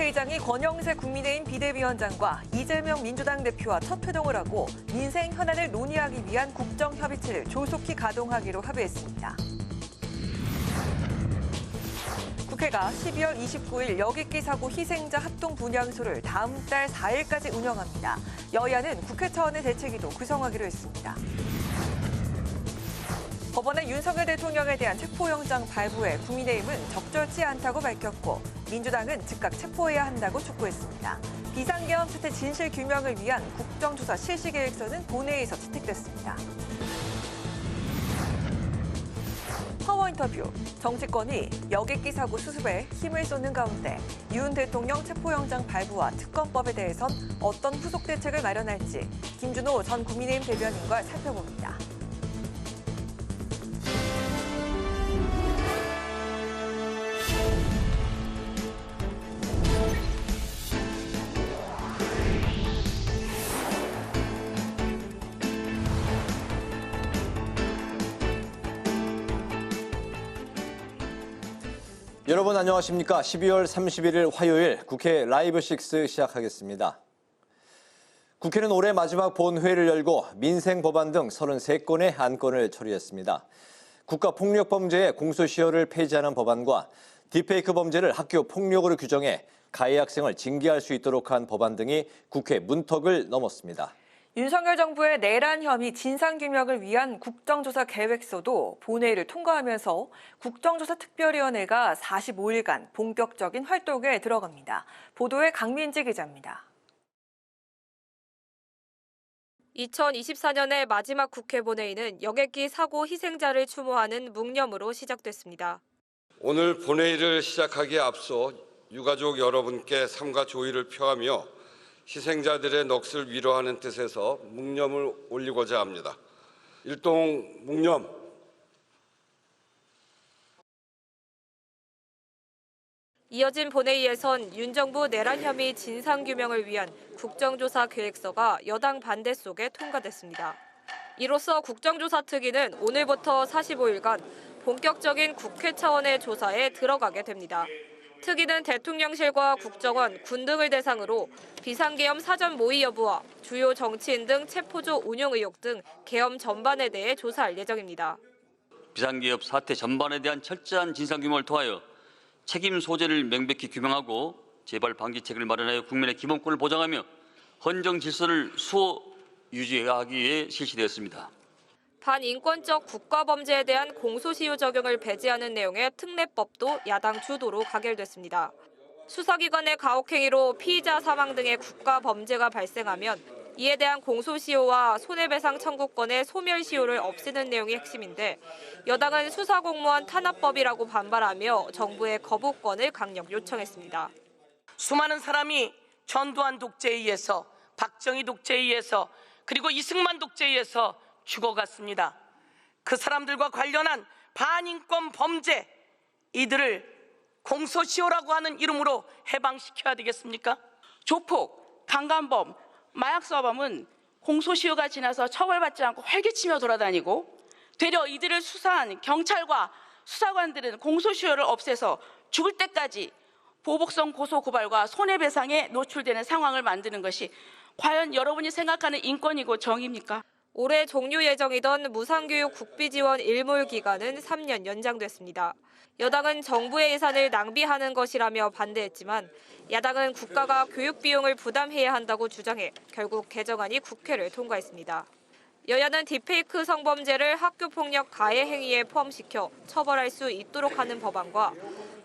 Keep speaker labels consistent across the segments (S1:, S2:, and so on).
S1: 국회의장이 권영세 국민의힘 비대위원장과 이재명 민주당 대표와 첫 회동을 하고 민생 현안을 논의하기 위한 국정협의체를 조속히 가동하기로 합의했습니다. 국회가 12월 29일 여객기 사고 희생자 합동 분향소를 다음 달 4일까지 운영합니다. 여야는 국회 차원의 대책위도 구성하기로 했습니다. 법원의 윤석열 대통령에 대한 체포영장 발부에 국민의힘은 적절치 않다고 밝혔고 민주당은 즉각 체포해야 한다고 촉구했습니다. 비상계엄 사태 진실 규명을 위한 국정조사 실시 계획서는 본회의에서 채택됐습니다. 파워 인터뷰. 정치권이 여객기 사고 수습에 힘을 쏟는 가운데 윤 대통령 체포영장 발부와 특검법에 대해선 어떤 후속 대책을 마련할지 김준호 전 국민의힘 대변인과 살펴봅니다.
S2: 여러분 안녕하십니까? 12월 31일 화요일 국회 라이브 6 시작하겠습니다. 국회는 올해 마지막 본회의를 열고 민생 법안 등 33건의 안건을 처리했습니다. 국가폭력범죄의 공소시효를 폐지하는 법안과 딥페이크 범죄를 학교 폭력으로 규정해 가해 학생을 징계할 수 있도록 한 법안 등이 국회 문턱을 넘었습니다.
S1: 윤석열 정부의 내란 혐의 진상규명을 위한 국정조사 계획서도 본회의를 통과하면서 국정조사 특별위원회가 45일간 본격적인 활동에 들어갑니다. 보도에 강민지 기자입니다.
S3: 2024년의 마지막 국회 본회의는 여객기 사고 희생자를 추모하는 묵념으로 시작됐습니다.
S4: 오늘 본회의를 하기에 앞서 유가족 여러분께 삼가 조의를 표하며 희생자들의 넋을 위로하는 뜻에서 묵념을 올리고자 합니다. 일동 묵념.
S3: 이어진 본회의에선 윤 정부 내란 혐의 진상규명을 위한 국정조사 계획서가 여당 반대 속에 통과됐습니다. 이로써 국정조사 특위는 오늘부터 45일간 본격적인 국회 차원의 조사에 들어가게 됩니다. 특위는 대통령실과 국정원, 군 등을 대상으로 비상계엄 사전 모의 여부와 주요 정치인 등 체포조 운용 의혹 등 계엄 전반에 대해 조사할 예정입니다.
S5: 비상계엄 사태 전반에 대한 철저한 진상규명을 통하여 책임 소재를 명백히 규명하고 재발 방지책을 마련하여 국민의 기본권을 보장하며 헌정 질서를 수호 유지하기 위해 실시되었습니다.
S3: 반인권적 국가범죄에 대한 공소시효 적용을 배제하는 내용의 특례법도 야당 주도로 가결됐습니다. 수사기관의 가혹행위로 피의자 사망 등의 국가범죄가 발생하면 이에 대한 공소시효와 손해배상 청구권의 소멸시효를 없애는 내용이 핵심인데 여당은 수사공무원 탄압법이라고 반발하며 정부의 거부권을 강력 요청했습니다.
S6: 수많은 사람이 전두환 독재에 의해서, 박정희 독재에 의해서, 그리고 이승만 독재에 의해서 죽어갔습니다. 그 사람들과 관련한 반인권 범죄, 이들을 공소시효라고 하는 이름으로 해방시켜야 되겠습니까?
S7: 조폭, 강간범, 마약수사범은 공소시효가 지나서 처벌받지 않고 활개치며 돌아다니고 되려 이들을 수사한 경찰과 수사관들은 공소시효를 없애서 죽을 때까지 보복성 고소고발과 손해배상에 노출되는 상황을 만드는 것이 과연 여러분이 생각하는 인권이고 정의입니까?
S3: 올해 종료 예정이던 무상교육 국비지원 일몰 기간은 3년 연장됐습니다. 여당은 정부의 예산을 낭비하는 것이라며 반대했지만 야당은 국가가 교육 비용을 부담해야 한다고 주장해 결국 개정안이 국회를 통과했습니다. 여야는 딥페이크 성범죄를 학교폭력 가해 행위에 포함시켜 처벌할 수 있도록 하는 법안과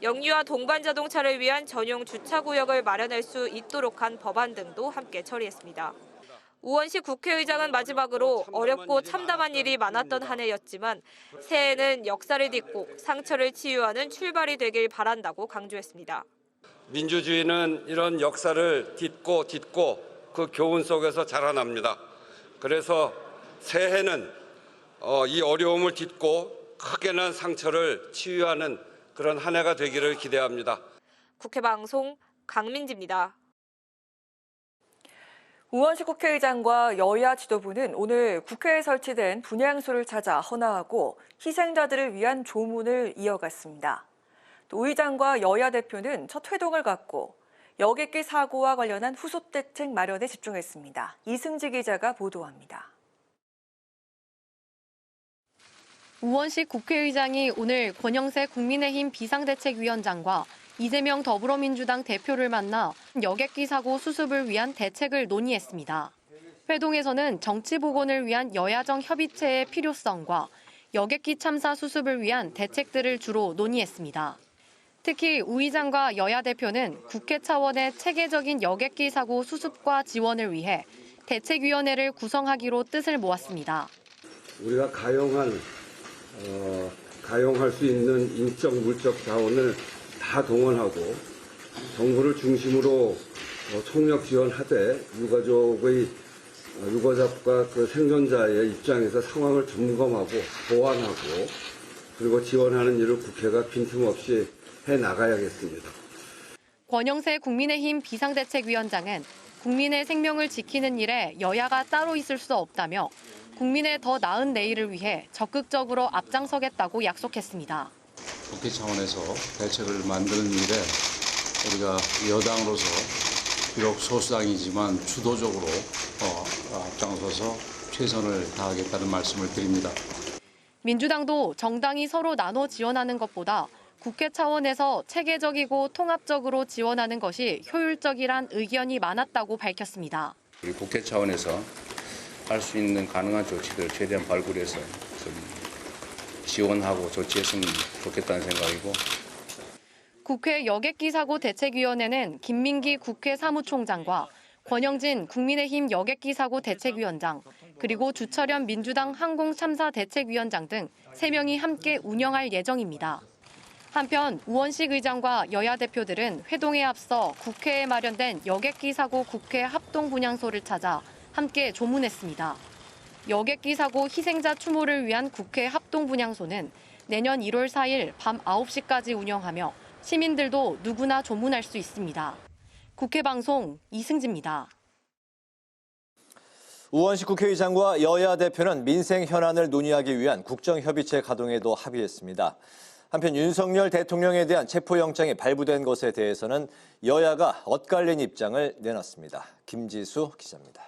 S3: 영유아 동반 자동차를 위한 전용 주차구역을 마련할 수 있도록 한 법안 등도 함께 처리했습니다. 우원식 국회의장은 마지막으로 어렵고 참담한 일이 많았던 한 해였지만 새해에는 역사를 딛고 상처를 치유하는 출발이 되길 바란다고 강조했습니다.
S4: 민주주의는 이런 역사를 딛고 그 교훈 속에서 자라납니다. 그래서 새해는 이 어려움을 딛고 크게 난 상처를 치유하는 그런 한 해가 되기를 기대합니다.
S3: 국회 방송 강민지입니다.
S1: 우원식 국회의장과 여야 지도부는 오늘 국회에 설치된 분향소를 찾아 헌화하고 희생자들을 위한 조문을 이어갔습니다. 또 의장과 여야 대표는 첫 회동을 갖고 여객기 사고와 관련한 후속 대책 마련에 집중했습니다. 이승지 기자가 보도합니다.
S8: 우원식 국회의장이 오늘 권영세 국민의힘 비상대책위원장과 이재명 더불어민주당 대표를 만나 여객기 사고 수습을 위한 대책을 논의했습니다. 회동에서는 정치 복원을 위한 여야정 협의체의 필요성과 여객기 참사 수습을 위한 대책들을 주로 논의했습니다. 특히 우 의장과 여야 대표는 국회 차원의 체계적인 여객기 사고 수습과 지원을 위해 대책위원회를 구성하기로 뜻을 모았습니다.
S9: 우리가 가용할 수 있는 인적, 물적 자원을 다 동원하고 정부를 중심으로 총력 지원하되 유가족과 그 생존자의 입장에서 상황을 점검하고 보완하고 그리고 지원하는 일을 국회가 빈틈없이 해나가야겠습니다.
S8: 권영세 국민의힘 비상대책위원장은 국민의 생명을 지키는 일에 여야가 따로 있을 수 없다며 국민의 더 나은 내일을 위해 적극적으로 앞장서겠다고 약속했습니다.
S10: 국회 차원에서 대책을 만드는 일에 우리가 여당으로서 비록 소수당이지만 주도적으로 앞장서서 최선을 다하겠다는 말씀을 드립니다.
S8: 민주당도 정당이 서로 나눠 지원하는 것보다 국회 차원에서 체계적이고 통합적으로 지원하는 것이 효율적이란 의견이 많았다고 밝혔습니다.
S11: 우리 국회 차원에서 할 수 있는 가능한 조치들을 최대한 발굴해서 좀 지원하고 조치했으면 좋겠다는 생각이고.
S8: 국회 여객기 사고 대책위원회는 김민기 국회 사무총장과 권영진 국민의힘 여객기 사고 대책위원장, 그리고 주철현 민주당 항공참사 대책위원장 등 3명이 함께 운영할 예정입니다. 한편 우원식 의장과 여야 대표들은 회동에 앞서 국회에 마련된 여객기 사고 국회 합동분향소를 찾아 함께 조문했습니다. 여객기 사고 희생자 추모를 위한 국회 합동분향소는 내년 1월 4일 밤 9시까지 운영하며 시민들도 누구나 조문할 수 있습니다. 국회방송 이승지입니다.
S2: 우원식 국회의장과 여야 대표는 민생 현안을 논의하기 위한 국정협의체 가동에도 합의했습니다. 한편 윤석열 대통령에 대한 체포영장이 발부된 것에 대해서는 여야가 엇갈린 입장을 내놨습니다. 김지수 기자입니다.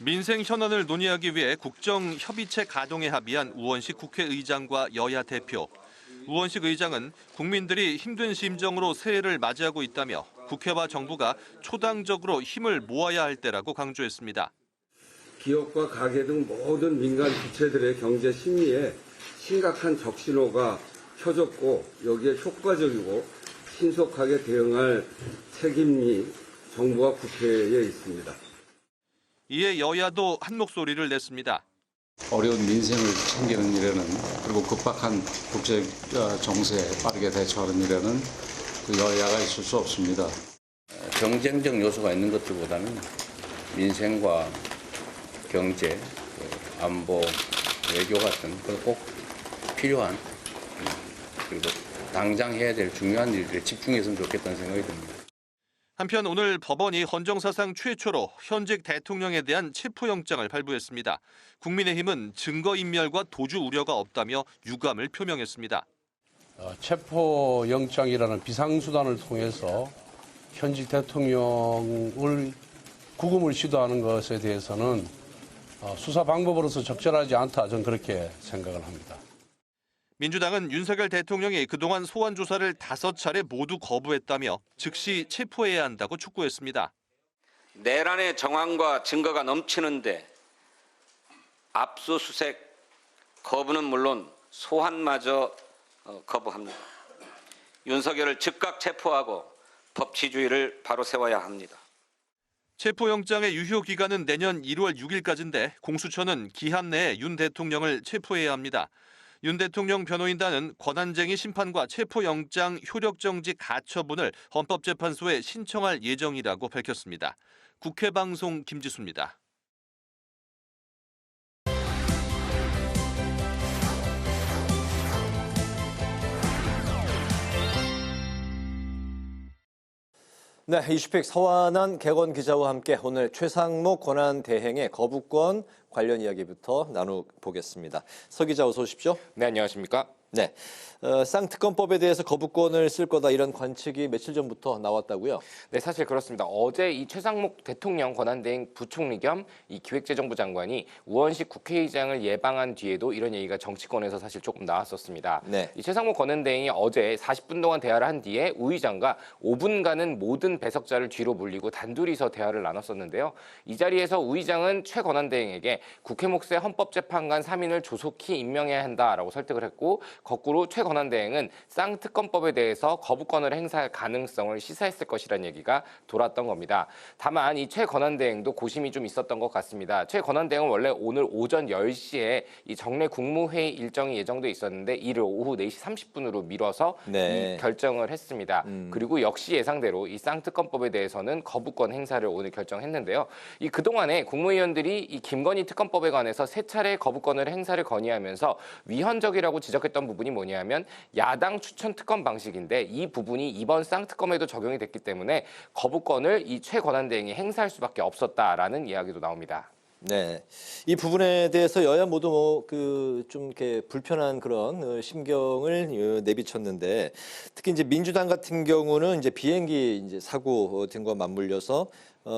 S12: 민생 현안을 논의하기 위해 국정협의체 가동에 합의한 우원식 국회의장과 여야 대표. 우원식 의장은 국민들이 힘든 심정으로 새해를 맞이하고 있다며 국회와 정부가 초당적으로 힘을 모아야 할 때라고 강조했습니다.
S9: 기업과 가계 등 모든 민간 주체들의 경제 심리에 심각한 적신호가 켜졌고 여기에 효과적이고 신속하게 대응할 책임이 정부와 국회에 있습니다.
S12: 이에 여야도 한 목소리를 냈습니다.
S10: 어려운 민생을 챙기는 일에는 그리고 급박한 국제 정세에 빠르게 대처하는 일에는 그 여야가 있을 수 없습니다.
S11: 경쟁적 요소가 있는 것들보다는 민생과 경제, 안보, 외교 같은 꼭 필요한 그리고 당장 해야 될 중요한 일들에 집중했으면 좋겠다는 생각이 듭니다.
S12: 한편 오늘 법원이 헌정사상 최초로 현직 대통령에 대한 체포영장을 발부했습니다. 국민의힘은 증거인멸과 도주 우려가 없다며 유감을 표명했습니다.
S13: 체포영장이라는 비상수단을 통해서 현직 대통령을 구금을 시도하는 것에 대해서는 수사 방법으로서 적절하지 않다, 저는 그렇게 생각을 합니다.
S12: 민주당은 윤석열 대통령이 그동안 소환 조사를 5차례 모두 거부했다며 즉시 체포해야 한다고 촉구했습니다.
S4: 내란의 정황과 증거가 넘치는데 압수수색 거부는 물론 소환마저 거부합니다. 윤석열을 즉각 체포하고 법치주의를 바로 세워야 합니다.
S12: 체포영장의 유효 기간은 내년 1월 6일까지인데 공수처는 기한 내에 윤 대통령을 체포해야 합니다. 윤 대통령 변호인단은 권한쟁의 심판과 체포영장 효력정지 가처분을 헌법재판소에 신청할 예정이라고 밝혔습니다. 국회방송 김지수입니다.
S2: 네, 이슈픽 서완한 객원 기자와 함께 오늘 최상목 권한대행의 거부권 관련 이야기부터 나눠보겠습니다. 서 기자 어서 오십시오.
S14: 네, 안녕하십니까?
S2: 네, 쌍특검법에 대해서 거부권을 쓸 거다 이런 관측이 며칠 전부터 나왔다고요?
S14: 네, 사실 그렇습니다. 어제 이 최상목 대통령 권한대행 부총리 겸 이 기획재정부 장관이 우원식 국회의장을 예방한 뒤에도 이런 얘기가 정치권에서 사실 조금 나왔었습니다.
S2: 네.
S14: 이 최상목 권한대행이 어제 40분 동안 대화를 한 뒤에 우 의장과 5분간은 모든 배석자를 뒤로 물리고 단둘이서 대화를 나눴었는데요. 이 자리에서 우 의장은 최 권한대행에게 국회 몫의 헌법재판관 3인을 조속히 임명해야 한다라고 설득을 했고 거꾸로 최 권한대행은 쌍특검법에 대해서 거부권을 행사할 가능성을 시사했을 것이라는 얘기가 돌았던 겁니다. 다만 이 최 권한대행도 고심이 좀 있었던 것 같습니다. 최 권한대행은 원래 오늘 오전 10시에 이 정례 국무회의 일정이 예정돼 있었는데 이를 오후 4시 30분으로 미뤄서
S2: 네.
S14: 이 결정을 했습니다. 그리고 역시 예상대로 이 쌍특검법에 대해서는 거부권 행사를 오늘 결정했는데요. 이 그동안에 국무위원들이 이 김건희 특검법에 관해서 세 차례 거부권을 행사를 건의하면서 위헌적이라고 지적했던 부분이 뭐냐면 야당 추천 특검 방식인데 이 부분이 이번 쌍특검에도 적용이 됐기 때문에 거부권을 이 최 권한대행이 행사할 수밖에 없었다라는 이야기도 나옵니다.
S2: 네, 이 부분에 대해서 여야 모두 좀 이렇게 불편한 그런 심경을 내비쳤는데 특히 이제 민주당 같은 경우는 이제 비행기 이제 사고 등과 맞물려서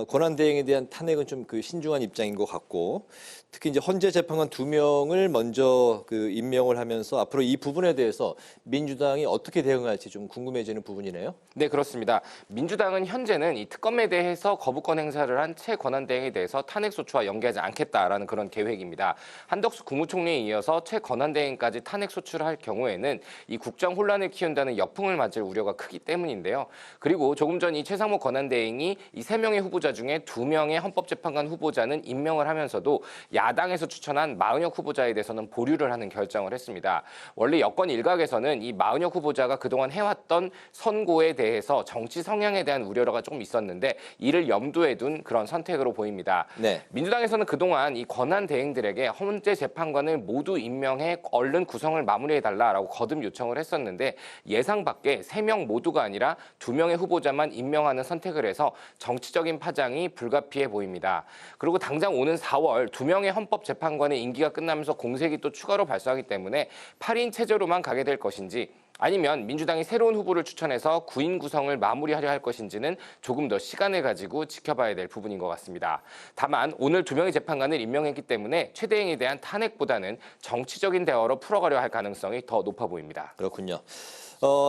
S2: 권한대행에 대한 탄핵은 좀 신중한 입장인 것 같고 특히 이제 헌재 재판관 2명을 먼저 임명을 하면서 앞으로 이 부분에 대해서 민주당이 어떻게 대응할지 좀 궁금해지는 부분이네요.
S14: 네, 그렇습니다. 민주당은 현재는 이 특검에 대해서 거부권 행사를 한 최 권한대행에 대해서 탄핵 소추와 연계하지 않겠다라는 그런 계획입니다. 한덕수 국무총리에 이어서 최 권한대행까지 탄핵 소추를 할 경우에는 이 국정 혼란을 키운다는 역풍을 맞을 우려가 크기 때문인데요. 그리고 조금 전 이 최상목 권한대행이 이 3명의 후보자 중에 2명의 헌법재판관 후보자는 임명을 하면서도 야당에서 추천한 마은혁 후보자에 대해서는 보류를 하는 결정을 했습니다. 원래 여권 일각에서는 이 마은혁 후보자가 그동안 해왔던 선고에 대해서 정치 성향에 대한 우려가 조금 있었는데 이를 염두에 둔 그런 선택으로 보입니다.
S2: 네.
S14: 민주당에서는 그동안 이 권한 대행들에게 헌재 재판관을 모두 임명해 얼른 구성을 마무리해달라라고 거듭 요청을 했었는데 예상 밖에 3명 모두가 아니라 2명의 후보자만 임명하는 선택을 해서 정치적인 파장이 불가피해 보입니다. 그리고 당장 오는 4월 2명의 헌법재판관의 임기가 끝나면서 공색이 또 추가로 발생하기 때문에 8인 체제로만 가게 될 것인지 아니면 민주당이 새로운 후보를 추천해서 9인 구성을 마무리하려 할 것인지는 조금 더 시간을 가지고 지켜봐야 될 부분인 것 같습니다. 다만 오늘 2명의 재판관을 임명했기 때문에 최 대행에 대한 탄핵보다는 정치적인 대화로 풀어가려 할 가능성이 더 높아 보입니다.
S2: 그렇군요.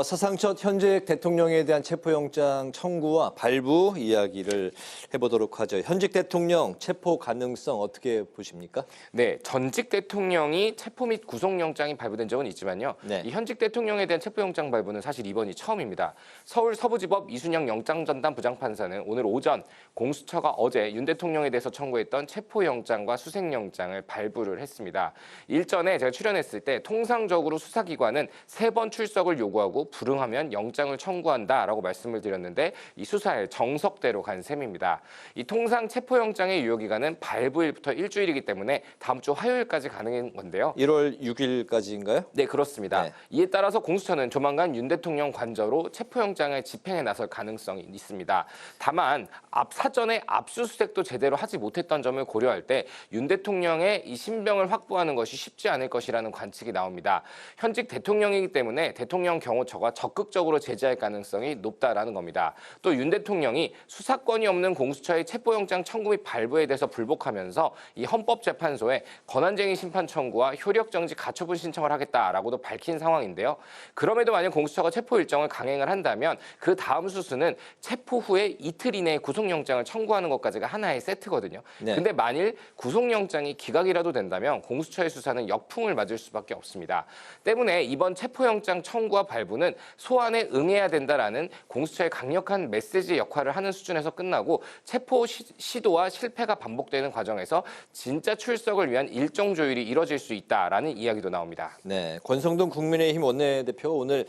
S2: 사상 첫 현직 대통령에 대한 체포영장 청구와 발부 이야기를 해보도록 하죠. 현직 대통령 체포 가능성 어떻게 보십니까?
S14: 네, 전직 대통령이 체포 및 구속영장이 발부된 적은 있지만요.
S2: 네.
S14: 이 현직 대통령에 대한 체포영장 발부는 사실 이번이 처음입니다. 서울 서부지법 이순영 영장전담 부장판사는 오늘 오전 공수처가 어제 윤 대통령에 대해서 청구했던 체포영장과 수색영장을 발부를 했습니다. 일전에 제가 출연했을 때 통상적으로 수사기관은 3번 출석을 요구하고 불응하면 영장을 청구한다라고 말씀을 드렸는데 이 수사의 정석대로 간 셈입니다. 이 통상 체포영장의 유효기간은 발부일부터 일주일이기 때문에 다음 주 화요일까지 가능한 건데요.
S2: 1월 6일까지인가요?
S14: 네, 그렇습니다.
S2: 네.
S14: 이에 따라서 공수처는 조만간 윤 대통령 관저로 체포영장을 집행에 나설 가능성이 있습니다. 다만 사전에 압수수색도 제대로 하지 못했던 점을 고려할 때 윤 대통령의 이 신병을 확보하는 것이 쉽지 않을 것이라는 관측이 나옵니다. 현직 대통령이기 때문에 대통령 경호처가 적극적으로 제재할 가능성이 높다라는 겁니다. 또 윤 대통령이 수사권이 없는 공수처의 체포영장 청구 및 발부에 대해서 불복하면서 이 헌법재판소에 권한쟁의 심판 청구와 효력정지 가처분 신청을 하겠다라고도 밝힌 상황인데요. 그럼에도 만약 공수처가 체포 일정을 강행을 한다면 그 다음 수순은 체포 후에 이틀 이내에 구속영장을 청구하는 것까지가 하나의 세트거든요.
S2: 네.
S14: 근데 만일 구속영장이 기각이라도 된다면 공수처의 수사는 역풍을 맞을 수밖에 없습니다. 때문에 이번 체포영장 청구와 발부는 소환에 응해야 된다라는 공수처의 강력한 메시지 역할을 하는 수준에서 끝나고 체포 시도와 실패가 반복되는 과정에서 진짜 출석을 위한 일정 조율이 이뤄질 수 있다라는 이야기도 나옵니다.
S2: 네, 권성동 국민의힘 원내대표 오늘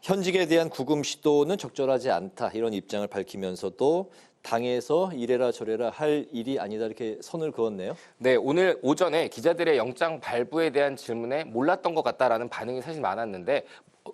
S2: 현직에 대한 구금 시도는 적절하지 않다 이런 입장을 밝히면서도 당에서 이래라 저래라 할 일이 아니다 이렇게 선을 그었네요.
S14: 네, 오늘 오전에 기자들의 영장 발부에 대한 질문에 몰랐던 것 같다라는 반응이 사실 많았는데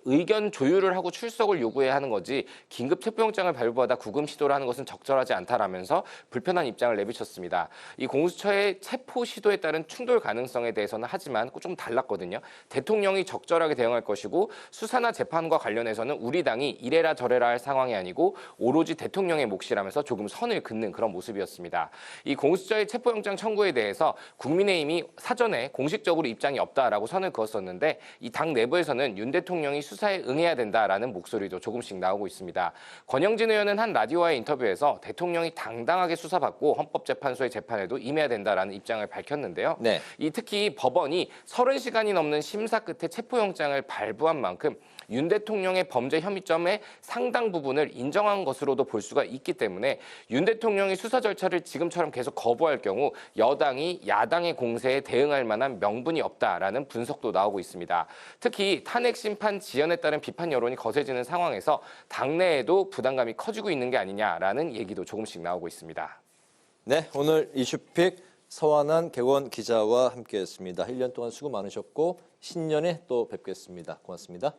S14: 의견 조율을 하고 출석을 요구해야 하는 거지 긴급 체포영장을 발부하다 구금 시도를 하는 것은 적절하지 않다라면서 불편한 입장을 내비쳤습니다. 이 공수처의 체포 시도에 따른 충돌 가능성에 대해서는 하지만 좀 달랐거든요. 대통령이 적절하게 대응할 것이고 수사나 재판과 관련해서는 우리 당이 이래라 저래라 할 상황이 아니고 오로지 대통령의 몫이라면서 조금 선을 긋는 그런 모습이었습니다. 이 공수처의 체포영장 청구에 대해서 국민의힘이 사전에 공식적으로 입장이 없다라고 선을 그었었는데 이 당 내부에서는 윤 대통령이 수사에 응해야 된다라는 목소리도 조금씩 나오고 있습니다. 권영진 의원은 한 라디오와의 인터뷰에서 대통령이 당당하게 수사받고 헌법재판소의 재판에도 임해야 된다라는 입장을 밝혔는데요.
S2: 네.
S14: 특히 법원이 30시간이 넘는 심사 끝에 체포영장을 발부한 만큼 윤 대통령의 범죄 혐의점의 상당 부분을 인정한 것으로도 볼 수가 있기 때문에 윤 대통령이 수사 절차를 지금처럼 계속 거부할 경우 여당이 야당의 공세에 대응할 만한 명분이 없다라는 분석도 나오고 있습니다. 특히 탄핵 심판 지연에 따른 비판 여론이 거세지는 상황에서 당내에도 부담감이 커지고 있는 게 아니냐라는 얘기도 조금씩 나오고 있습니다.
S2: 네, 오늘 이슈픽 서완한 객원 기자와 함께했습니다. 1년 동안 수고 많으셨고 신년에 또 뵙겠습니다. 고맙습니다.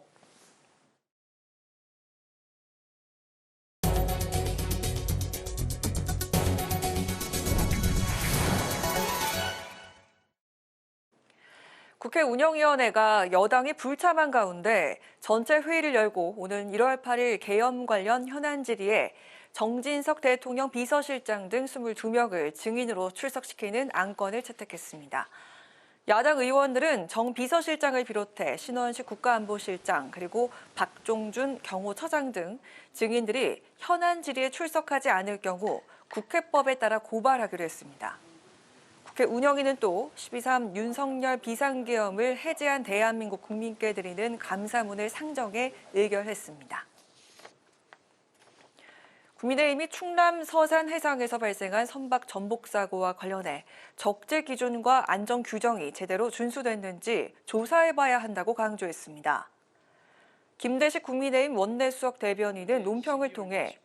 S1: 국회 운영위원회가 여당이 불참한 가운데 전체 회의를 열고 오는 1월 8일 계엄 관련 현안 질의에 정진석 대통령 비서실장 등 22명을 증인으로 출석시키는 안건을 채택했습니다. 야당 의원들은 정 비서실장을 비롯해 신원식 국가안보실장 그리고 박종준 경호처장 등 증인들이 현안 질의에 출석하지 않을 경우 국회법에 따라 고발하기로 했습니다. 국회 운영위는 또 12.3 윤석열 비상계엄을 해제한 대한민국 국민께 드리는 감사문을 상정해 의결했습니다. 국민의힘이 충남 서산 해상에서 발생한 선박 전복 사고와 관련해 적재 기준과 안전 규정이 제대로 준수됐는지 조사해봐야 한다고 강조했습니다. 김대식 국민의힘 원내수석 대변인은 논평을 통해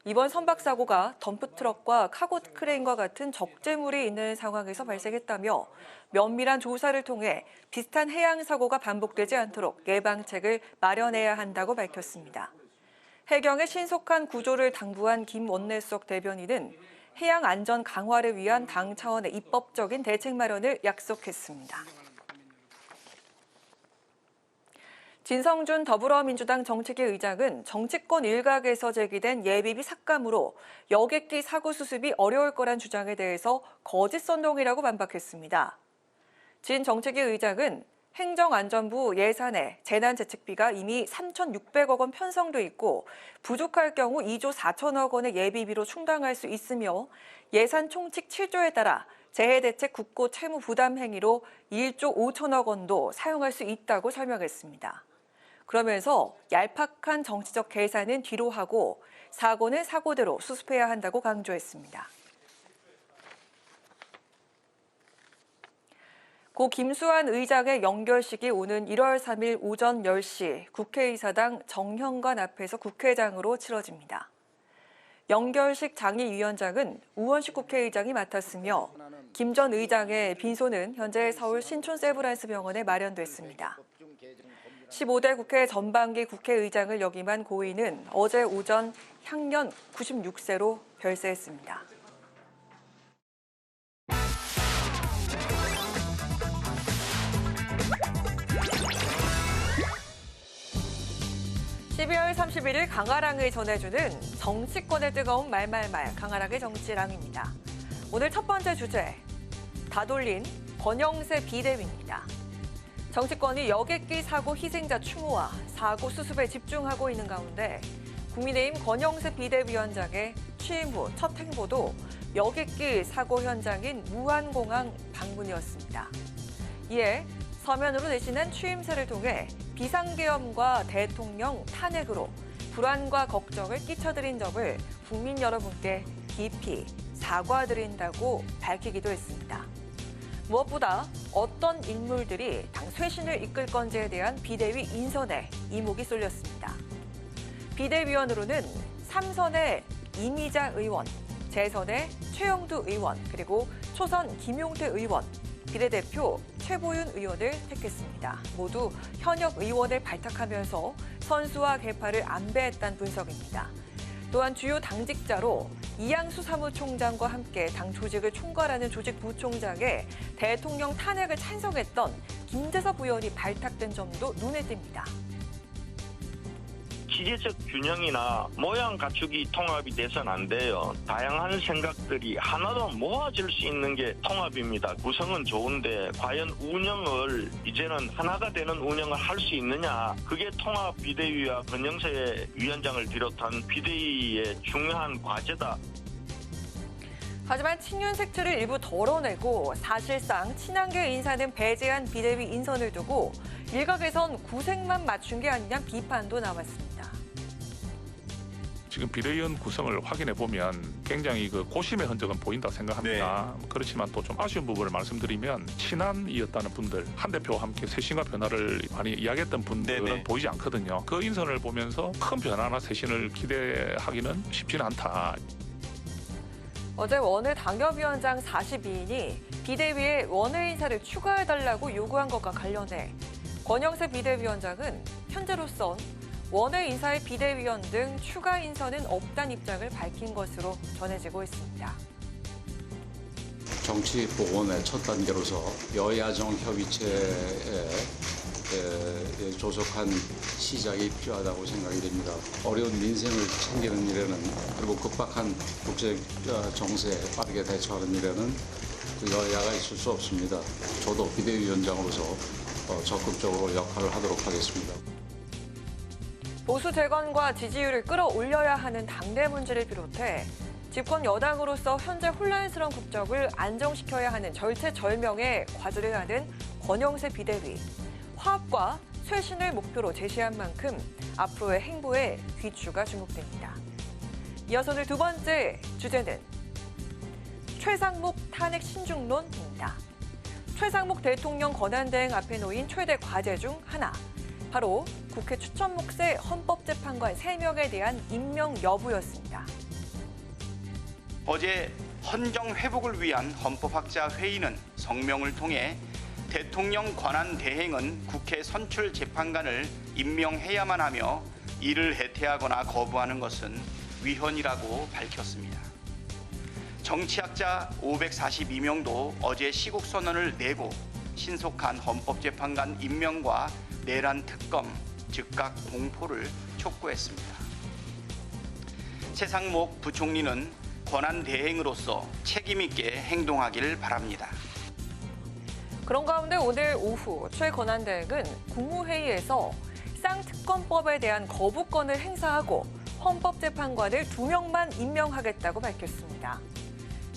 S1: 이번 선박 사고가 덤프트럭과 카고 크레인과 같은 적재물이 있는 상황에서 발생했다며 면밀한 조사를 통해 비슷한 해양 사고가 반복되지 않도록 예방책을 마련해야 한다고 밝혔습니다. 해경의 신속한 구조를 당부한 김 원내수석 대변인은 해양 안전 강화를 위한 당 차원의 입법적인 대책 마련을 약속했습니다. 진성준 더불어민주당 정책위 의장은 정치권 일각에서 제기된 예비비 삭감으로 여객기 사고 수습이 어려울 거란 주장에 대해서 거짓 선동이라고 반박했습니다. 진 정책위 의장은 행정안전부 예산에 재난대책비가 이미 3,600억 원 편성돼 있고 부족할 경우 2조 4천억 원의 예비비로 충당할 수 있으며 예산 총칙 7조에 따라 재해대책 국고 채무 부담 행위로 1조 5천억 원도 사용할 수 있다고 설명했습니다. 그러면서 얄팍한 정치적 계산은 뒤로 하고 사고는 사고대로 수습해야 한다고 강조했습니다. 고 김수환 의장의 연결식이 오는 1월 3일 오전 10시 국회의사당 정현관 앞에서 국회장으로 치러집니다. 연결식 장의위원장은 우원식 국회의장이 맡았으며 김 전 의장의 빈소는 현재 서울 신촌 세브란스 병원에 마련됐습니다. 15대 국회 전반기 국회의장을 역임한 고인은 어제 오전 향년 96세로 별세했습니다. (12월 31일) 강아랑을 전해주는 정치권의 뜨거운 말말말 강아랑의 정치랑입니다. 오늘 첫 번째 주제, 다돌린 권영세 비대위입니다. 정치권이 여객기 사고 희생자 추모와 사고 수습에 집중하고 있는 가운데 국민의힘 권영세 비대위원장의 취임 후 첫 행보도 여객기 사고 현장인 무안공항 방문이었습니다. 이에 서면으로 내신한 취임새를 통해 비상계엄과 대통령 탄핵으로 불안과 걱정을 끼쳐드린 점을 국민 여러분께 깊이 사과드린다고 밝히기도 했습니다. 무엇보다 어떤 인물들이 당 쇄신을 이끌 건지에 대한 비대위 인선에 이목이 쏠렸습니다. 비대위원으로는 3선의 이미자 의원, 재선의 최영두 의원, 그리고 초선 김용태 의원, 비례대표 최보윤 의원을 택했습니다. 모두 현역 의원을 발탁하면서 선수와 계파를 안배했다는 분석입니다. 또한 주요 당직자로 이양수 사무총장과 함께 당 조직을 총괄하는 조직부총장에 대통령 탄핵을 찬성했던 김재섭 의원이 발탁된 점도 눈에 띕니다.
S15: 기계적 균형이나 모양 갖추기 통합이 돼서는 안 돼요. 다양한 생각들이 하나로 모아질 수 있는 게 통합입니다. 구성은 좋은데 과연 운영을 이제는 하나가 되는 운영을 할 수 있느냐. 그게 통합 비대위와 권영세 위원장을 비롯한 비대위의 중요한 과제다.
S1: 하지만 친윤 색채를 일부 덜어내고 사실상 친한계 인사는 배제한 비대위 인선을 두고 일각에선 구색만 맞춘 게 아니냐 비판도 나왔습니다.
S16: 지금 비대위원 구성을 확인해 보면 굉장히 고심의 흔적은 보인다고 생각합니다. 그렇지만 또 좀 아쉬운 부분을 말씀드리면 친한이었다는 분들, 한 대표와 함께 쇄신과 변화를 많이 이야기했던 분들은 보이지 않거든요. 그 인선을 보면서 큰 변화나 쇄신을 기대하기는 쉽지는 않다.
S1: 어제 원외 당협위원장 42인이 비대위에 원외 인사를 추가해달라고 요구한 것과 관련해 권영세 비대위원장은 현재로선 원외 인사의 비대위원 등 추가 인선은 없다는 입장을 밝힌 것으로 전해지고 있습니다.
S10: 정치 복원의 첫 단계로서 여야정 협의체에 조속한 시작이 필요하다고 생각이 됩니다. 어려운 민생을 챙기는 일에는 그리고 급박한 국제 정세에 빠르게 대처하는 일에는 여야가 있을 수 없습니다. 저도 비대위원장으로서 적극적으로 역할을 하도록 하겠습니다.
S1: 보수 재건과 지지율을 끌어올려야 하는 당내 문제를 비롯해 집권 여당으로서 현재 혼란스러운 국적을 안정시켜야 하는 절체절명의 과제를 하는 권영세 비대위. 화합과 쇄신을 목표로 제시한 만큼 앞으로의 행보에 귀추가 주목됩니다. 이어서 오늘 두 번째 주제는 최상목 탄핵 신중론입니다. 최상목 대통령 권한대행 앞에 놓인 최대 과제 중 하나. 바로 국회 추천 몫의 헌법재판관 3명에 대한 임명 여부였습니다.
S17: 어제 헌정 회복을 위한 헌법학자 회의는 성명을 통해 대통령 권한 대행은 국회 선출 재판관을 임명해야만 하며 이를 해태하거나 거부하는 것은 위헌이라고 밝혔습니다. 정치학자 542명도 어제 시국선언을 내고 신속한 헌법재판관 임명과 내란 특검, 즉각 공포를 촉구했습니다. 최상목 부총리는 권한 대행으로서 책임 있게 행동하길 바랍니다.
S1: 그런 가운데 오늘 오후 최 권한대행은 국무회의에서 쌍특검법에 대한 거부권을 행사하고 헌법재판관을 2명만 임명하겠다고 밝혔습니다.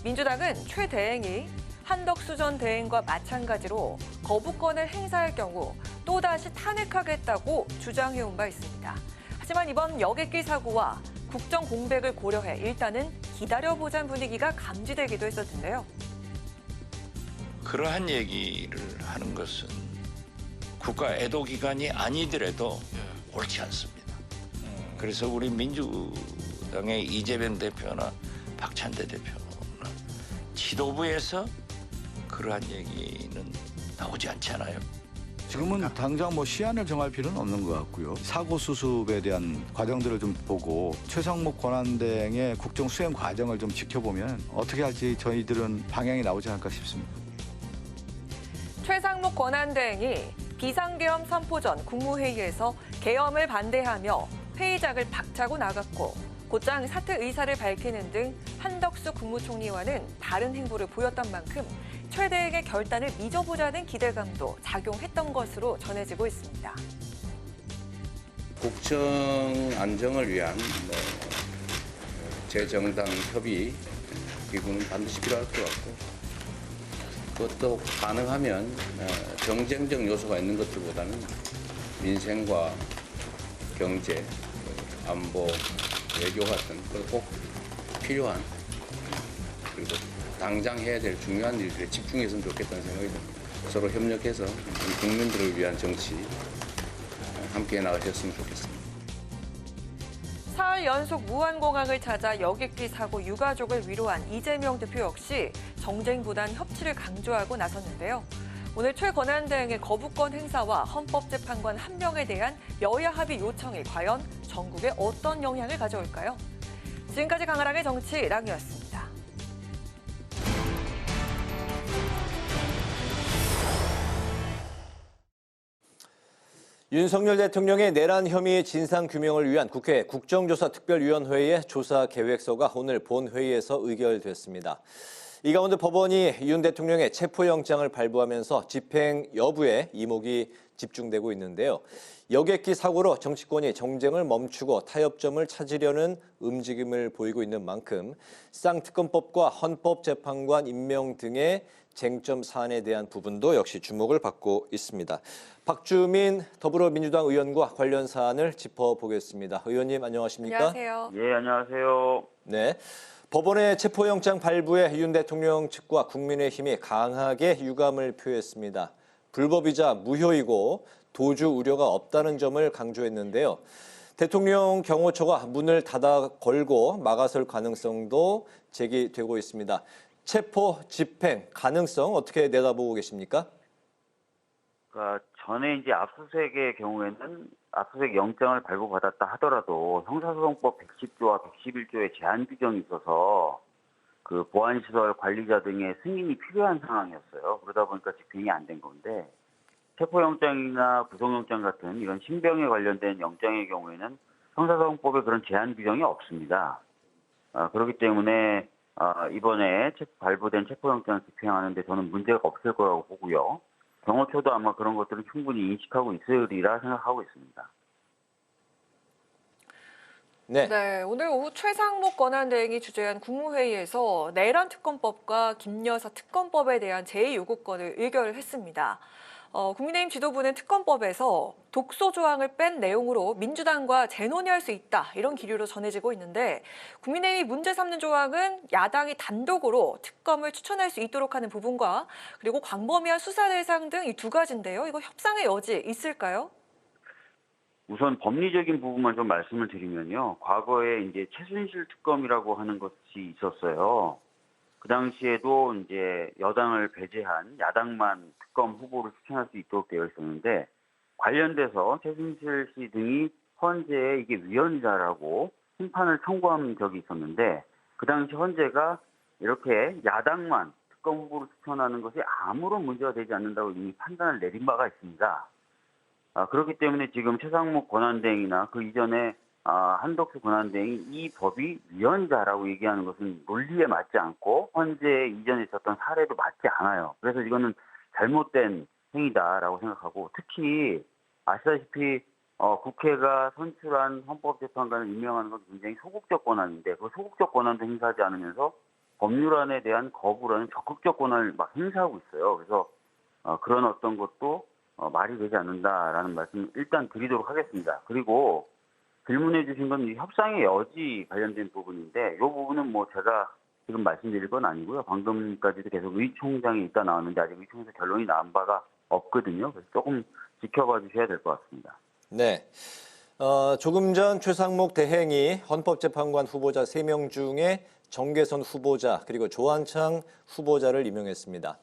S1: 민주당은 최 대행이 한덕수 전 대행과 마찬가지로 거부권을 행사할 경우 또다시 탄핵하겠다고 주장해온 바 있습니다. 하지만 이번 여객기 사고와 국정 공백을 고려해 일단은 기다려보자는 분위기가 감지되기도 했었는데요.
S18: 그러한 얘기를 하는 것은 국가 애도기간이 아니더라도 옳지 않습니다. 그래서 우리 민주당의 이재명 대표나 박찬대 대표나 지도부에서 그러한 얘기는 나오지 않잖아요.
S19: 지금은 당장 시한을 정할 필요는 없는 것 같고요. 사고 수습에 대한 과정들을 좀 보고 최상목 권한대행의 국정 수행 과정을 좀 지켜보면 어떻게 할지 저희들은 방향이 나오지 않을까 싶습니다.
S1: 최상목 권한대행이 비상계엄 선포 전 국무회의에서 계엄을 반대하며 회의장을 박차고 나갔고 곧장 사퇴 의사를 밝히는 등 한덕수 국무총리와는 다른 행보를 보였던 만큼 최 대행의 결단을 믿어보자는 기대감도 작용했던 것으로 전해지고 있습니다.
S11: 국정 안정을 위한 재정당 협의 기구는 반드시 필요할 것 같고 그것도 가능하면 경쟁적 요소가 있는 것들보다는 민생과 경제, 안보, 외교 같은 꼭 필요한 그리고 당장 해야 될 중요한 일들에 집중했으면 좋겠다는 생각이 듭니다. 서로 협력해서 우리 국민들을 위한 정치 함께 나가셨으면 좋겠습니다.
S1: 사흘 연속 무한공항을 찾아 여객기 사고 유가족을 위로한 이재명 대표 역시 정쟁보단 협치를 강조하고 나섰는데요. 오늘 최권한대행의 거부권 행사와 헌법재판관 1명에 대한 여야 합의 요청이 과연 전국에 어떤 영향을 가져올까요? 지금까지 강아랑의 정치랑이었습니다.
S2: 윤석열 대통령의 내란 혐의 진상규명을 위한 국회 국정조사특별위원회의 조사 계획서가 오늘 본회의에서 의결됐습니다. 이 가운데 법원이 윤 대통령의 체포영장을 발부하면서 집행 여부에 이목이 집중되고 있는데요. 여객기 사고로 정치권이 정쟁을 멈추고 타협점을 찾으려는 움직임을 보이고 있는 만큼 쌍특검법과 헌법재판관 임명 등의 쟁점 사안에 대한 부분도 역시 주목을 받고 있습니다. 박주민 더불어민주당 의원과 관련 사안을 짚어보겠습니다. 의원님 안녕하십니까?
S1: 안녕하세요.
S20: 예, 안녕하세요.
S2: 네. 법원의 체포영장 발부에 윤 대통령 측과 국민의힘이 강하게 유감을 표했습니다. 불법이자 무효이고 도주 우려가 없다는 점을 강조했는데요. 대통령 경호처가 문을 닫아 걸고 막아설 가능성도 제기되고 있습니다. 체포, 집행 가능성 어떻게 내다보고 계십니까?
S20: 그러니까 전에 이제 압수수색의 경우에는 압수수색 영장을 발부받았다 하더라도 형사소송법 110조와 111조의 제한 규정이 있어서 그 보안시설 관리자 등의 승인이 필요한 상황이었어요. 그러다 보니까 집행이 안 된 건데 체포영장이나 구속영장 같은 이런 신병에 관련된 영장의 경우에는 형사소송법에 그런 제한 규정이 없습니다. 그렇기 때문에 이번에 발부된 체포영장을 집행하는데 저는 문제가 없을 거라고 보고요. 경호처도 아마 그런 것들을 충분히 인식하고 있으리라 생각하고 있습니다.
S1: 네, 오늘 오후 최상목 권한대행이 주재한 국무회의에서 내란 특검법과 김여사 특검법에 대한 제2요구권을 의결했습니다. 국민의힘 지도부는 특검법에서 독소 조항을 뺀 내용으로 민주당과 재논의할 수 있다 이런 기류로 전해지고 있는데 국민의힘이 문제 삼는 조항은 야당이 단독으로 특검을 추천할 수 있도록 하는 부분과 그리고 광범위한 수사 대상 등 이 두 가지인데요. 이거 협상의 여지 있을까요?
S20: 우선 법리적인 부분만 좀 말씀을 드리면요. 과거에 이제 최순실 특검이라고 하는 것이 있었어요. 그 당시에도 이제 여당을 배제한 야당만 특검 후보를 추천할 수 있도록 되어 있었는데 관련돼서 최순실 씨 등이 헌재에 이게 위헌이다라고 심판을 청구한 적이 있었는데 그 당시 헌재가 이렇게 야당만 특검 후보를 추천하는 것이 아무런 문제가 되지 않는다고 이미 판단을 내린 바가 있습니다. 그렇기 때문에 지금 최상목 권한대행이나 그 이전에 한덕수 권한대행이 이 법이 위헌이다라고 얘기하는 것은 논리에 맞지 않고 헌재 이전에 있었던 사례도 맞지 않아요. 그래서 이거는 잘못된 행위다라고 생각하고 특히 아시다시피 국회가 선출한 헌법재판관을 임명하는 건 굉장히 소극적 권한인데 그 소극적 권한도 행사하지 않으면서 법률안에 대한 거부라는 적극적 권한을 막 행사하고 있어요. 그래서 그런 어떤 것도 말이 되지 않는다라는 말씀을 일단 드리도록 하겠습니다. 그리고 질문해 주신 건 협상의 여지 관련된 부분인데 이 부분은 뭐 제가 지금 말씀드릴 건 아니고요. 방금까지도 계속 의총장이 있다 나왔는데 아직 의총에서 결론이 나온 바가 없거든요. 그래서 조금 지켜봐 주셔야 될 것 같습니다.
S2: 네. 조금 전 최상목 대행이 헌법재판관 후보자 3명 중에 정계선 후보자 그리고 조한창 후보자를 임명했습니다.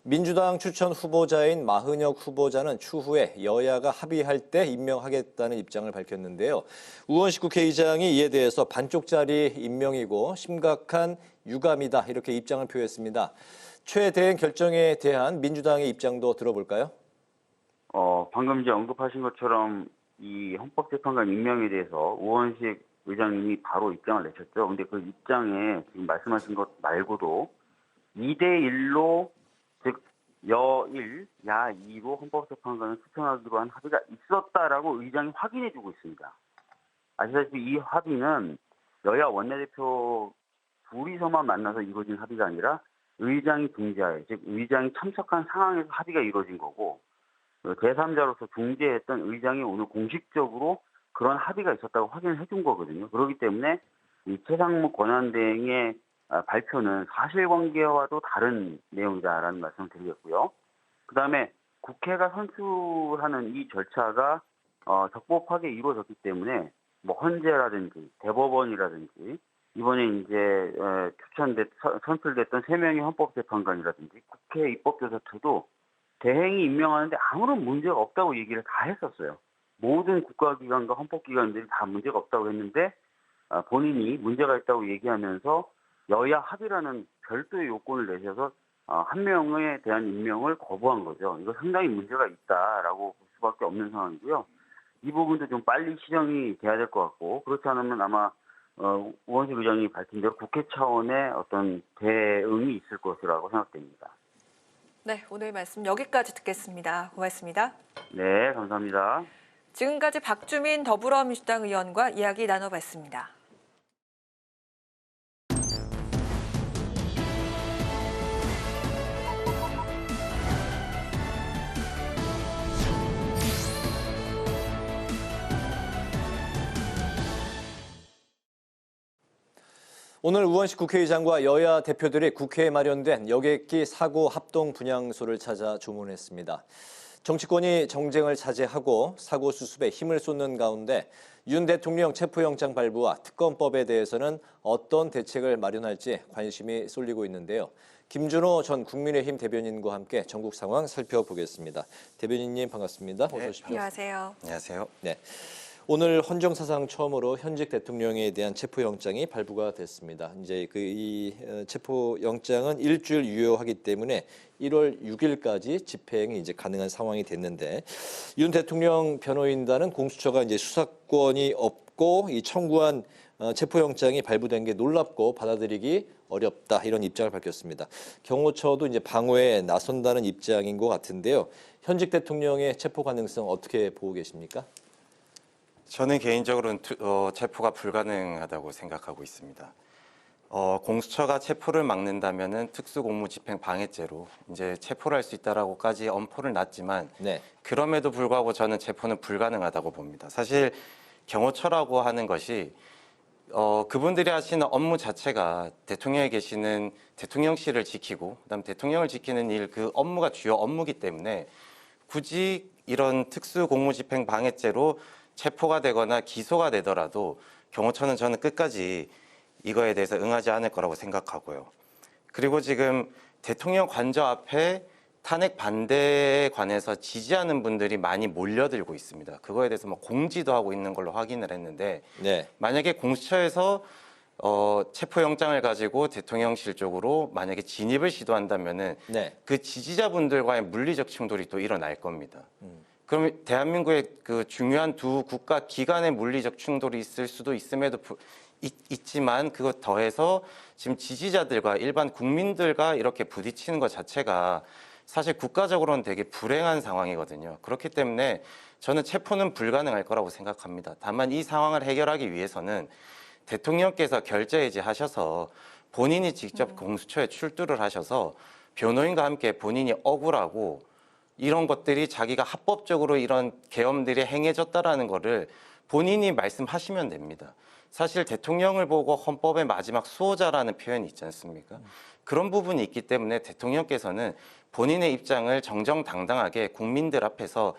S2: 민주당 추천 후보자인 마흔혁 후보자는 추후에 여야가 합의할 때 임명하겠다는 입장을 밝혔는데요. 우원식 국회의장이 이에 대해서 반쪽짜리 임명이고 심각한 유감이다 이렇게 입장을 표했습니다. 최 대행 결정에 대한 민주당의 입장도 들어볼까요?
S20: 방금 이제 언급하신 것처럼 이 헌법재판관 임명에 대해서 우원식 의장님이 바로 입장을 내셨죠. 근데 그 입장에 지금 말씀하신 것 말고도 2대1로 즉 여1, 야2로 헌법재판관을 추천하기로 한 합의가 있었다라고 의장이 확인해주고 있습니다. 아시다시피 이 합의는 여야 원내대표 둘이서만 만나서 이루어진 합의가 아니라 의장이 중재하에, 즉 의장이 참석한 상황에서 합의가 이루어진 거고 제3자로서 중재했던 의장이 오늘 공식적으로 그런 합의가 있었다고 확인을 해준 거거든요. 그렇기 때문에 이 최상목 권한대행의 발표는 사실관계와도 다른 내용이다라는 말씀을 드리겠고요. 그다음에 국회가 선출하는 이 절차가 적법하게 이루어졌기 때문에 뭐 헌재라든지 대법원이라든지 이번에 이제 선출됐던 3명의 헌법재판관이라든지 국회 입법조사처도 대행이 임명하는데 아무런 문제가 없다고 얘기를 다 했었어요. 모든 국가기관과 헌법기관들이 다 문제가 없다고 했는데 본인이 문제가 있다고 얘기하면서 여야 합의라는 별도의 요건을 내셔서 한 명에 대한 임명을 거부한 거죠. 이거 상당히 문제가 있다라고 볼 수밖에 없는 상황이고요. 이 부분도 좀 빨리 실행이 돼야 될 것 같고, 그렇지 않으면 아마 우원식 의장이 밝힌 대로 국회 차원의 어떤 대응이 있을 것이라고 생각됩니다.
S1: 네, 오늘 말씀 여기까지 듣겠습니다. 고맙습니다.
S20: 네, 감사합니다.
S1: 지금까지 박주민 더불어민주당 의원과 이야기 나눠봤습니다.
S2: 오늘 우원식 국회의장과 여야 대표들이 국회에 마련된 여객기 사고 합동 분향소를 찾아 조문했습니다. 정치권이 정쟁을 자제하고 사고 수습에 힘을 쏟는 가운데 윤 대통령 체포영장 발부와 특검법에 대해서는 어떤 대책을 마련할지 관심이 쏠리고 있는데요. 김준호 전 국민의힘 대변인과 함께 전국 상황 살펴보겠습니다. 대변인님 반갑습니다. 어서 오십시오.
S1: 안녕하세요.
S2: 안녕하세요. 네. 오늘 헌정사상 처음으로 현직 대통령에 대한 체포영장이 발부가 됐습니다. 이제 이 체포영장은 일주일 유효하기 때문에 1월 6일까지 집행이 이제 가능한 상황이 됐는데, 윤 대통령 변호인단은 공수처가 이제 수사권이 없고 이 청구한 체포영장이 발부된 게 놀랍고 받아들이기 어렵다, 이런 입장을 밝혔습니다. 경호처도 이제 방어에 나선다는 입장인 것 같은데요. 현직 대통령의 체포 가능성 어떻게 보고 계십니까?
S21: 저는 개인적으로는 체포가 불가능하다고 생각하고 있습니다. 공수처가 체포를 막는다면은 특수공무집행 방해죄로 이제 체포를 할 수 있다라고까지 엄포를 놨지만, 그럼에도 불구하고 저는 체포는 불가능하다고 봅니다. 사실 경호처라고 하는 것이 그분들이 하시는 업무 자체가 대통령에 계시는 대통령실을 지키고 그다음 대통령을 지키는 일, 그 업무가 주요 업무이기 때문에 굳이 이런 특수공무집행 방해죄로 체포가 되거나 기소가 되더라도 경호처는 저는 끝까지 이거에 대해서 응하지 않을 거라고 생각하고요. 그리고 지금 대통령 관저 앞에 탄핵 반대에 관해서 지지하는 분들이 많이 몰려들고 있습니다. 그거에 대해서 뭐 공지도 하고 있는 걸로 확인을 했는데, 만약에 공수처에서 체포영장을 가지고 대통령실 쪽으로 만약에 진입을 시도한다면은 그 지지자분들과의 물리적 충돌이 또 일어날 겁니다. 그럼 대한민국의 그 중요한 두 국가 기관의 물리적 충돌이 있을 수도 있지만, 그것 더해서 지금 지지자들과 일반 국민들과 이렇게 부딪히는 것 자체가 사실 국가적으로는 되게 불행한 상황이거든요. 그렇기 때문에 저는 체포는 불가능할 거라고 생각합니다. 다만 이 상황을 해결하기 위해서는 대통령께서 결재해지하셔서 본인이 직접 공수처에 출두를 하셔서 변호인과 함께 본인이 억울하고 이런 것들이 자기가 합법적으로 이런 계엄들이 행해졌다라는 거를 본인이 말씀하시면 됩니다. 사실 대통령을 보고 헌법의 마지막 수호자라는 표현이 있지 않습니까? 그런 부분이 있기 때문에 대통령께서는 본인의 입장을 정정당당하게 국민들 앞에서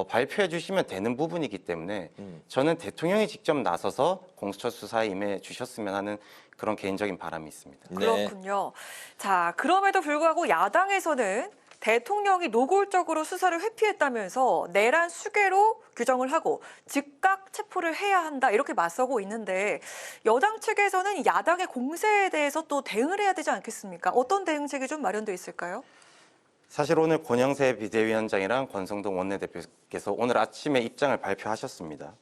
S21: 발표해 주시면 되는 부분이기 때문에 저는 대통령이 직접 나서서 공수처 수사에 임해 주셨으면 하는 그런 개인적인 바람이 있습니다.
S1: 그렇군요. 자, 그럼에도 불구하고 야당에서는 대통령이 노골적으로 수사를 회피했다면서 내란 수괴로 규정을 하고 즉각 체포를 해야 한다, 이렇게 맞서고 있는데, 여당 측에서는 야당의 공세에 대해서 또 대응을 해야 되지 않겠습니까? 어떤 대응책이 좀 마련돼 있을까요?
S21: 사실 오늘 권영세 비대위원장이랑 권성동 원내대표께서 오늘 아침에 입장을 발표하셨습니다.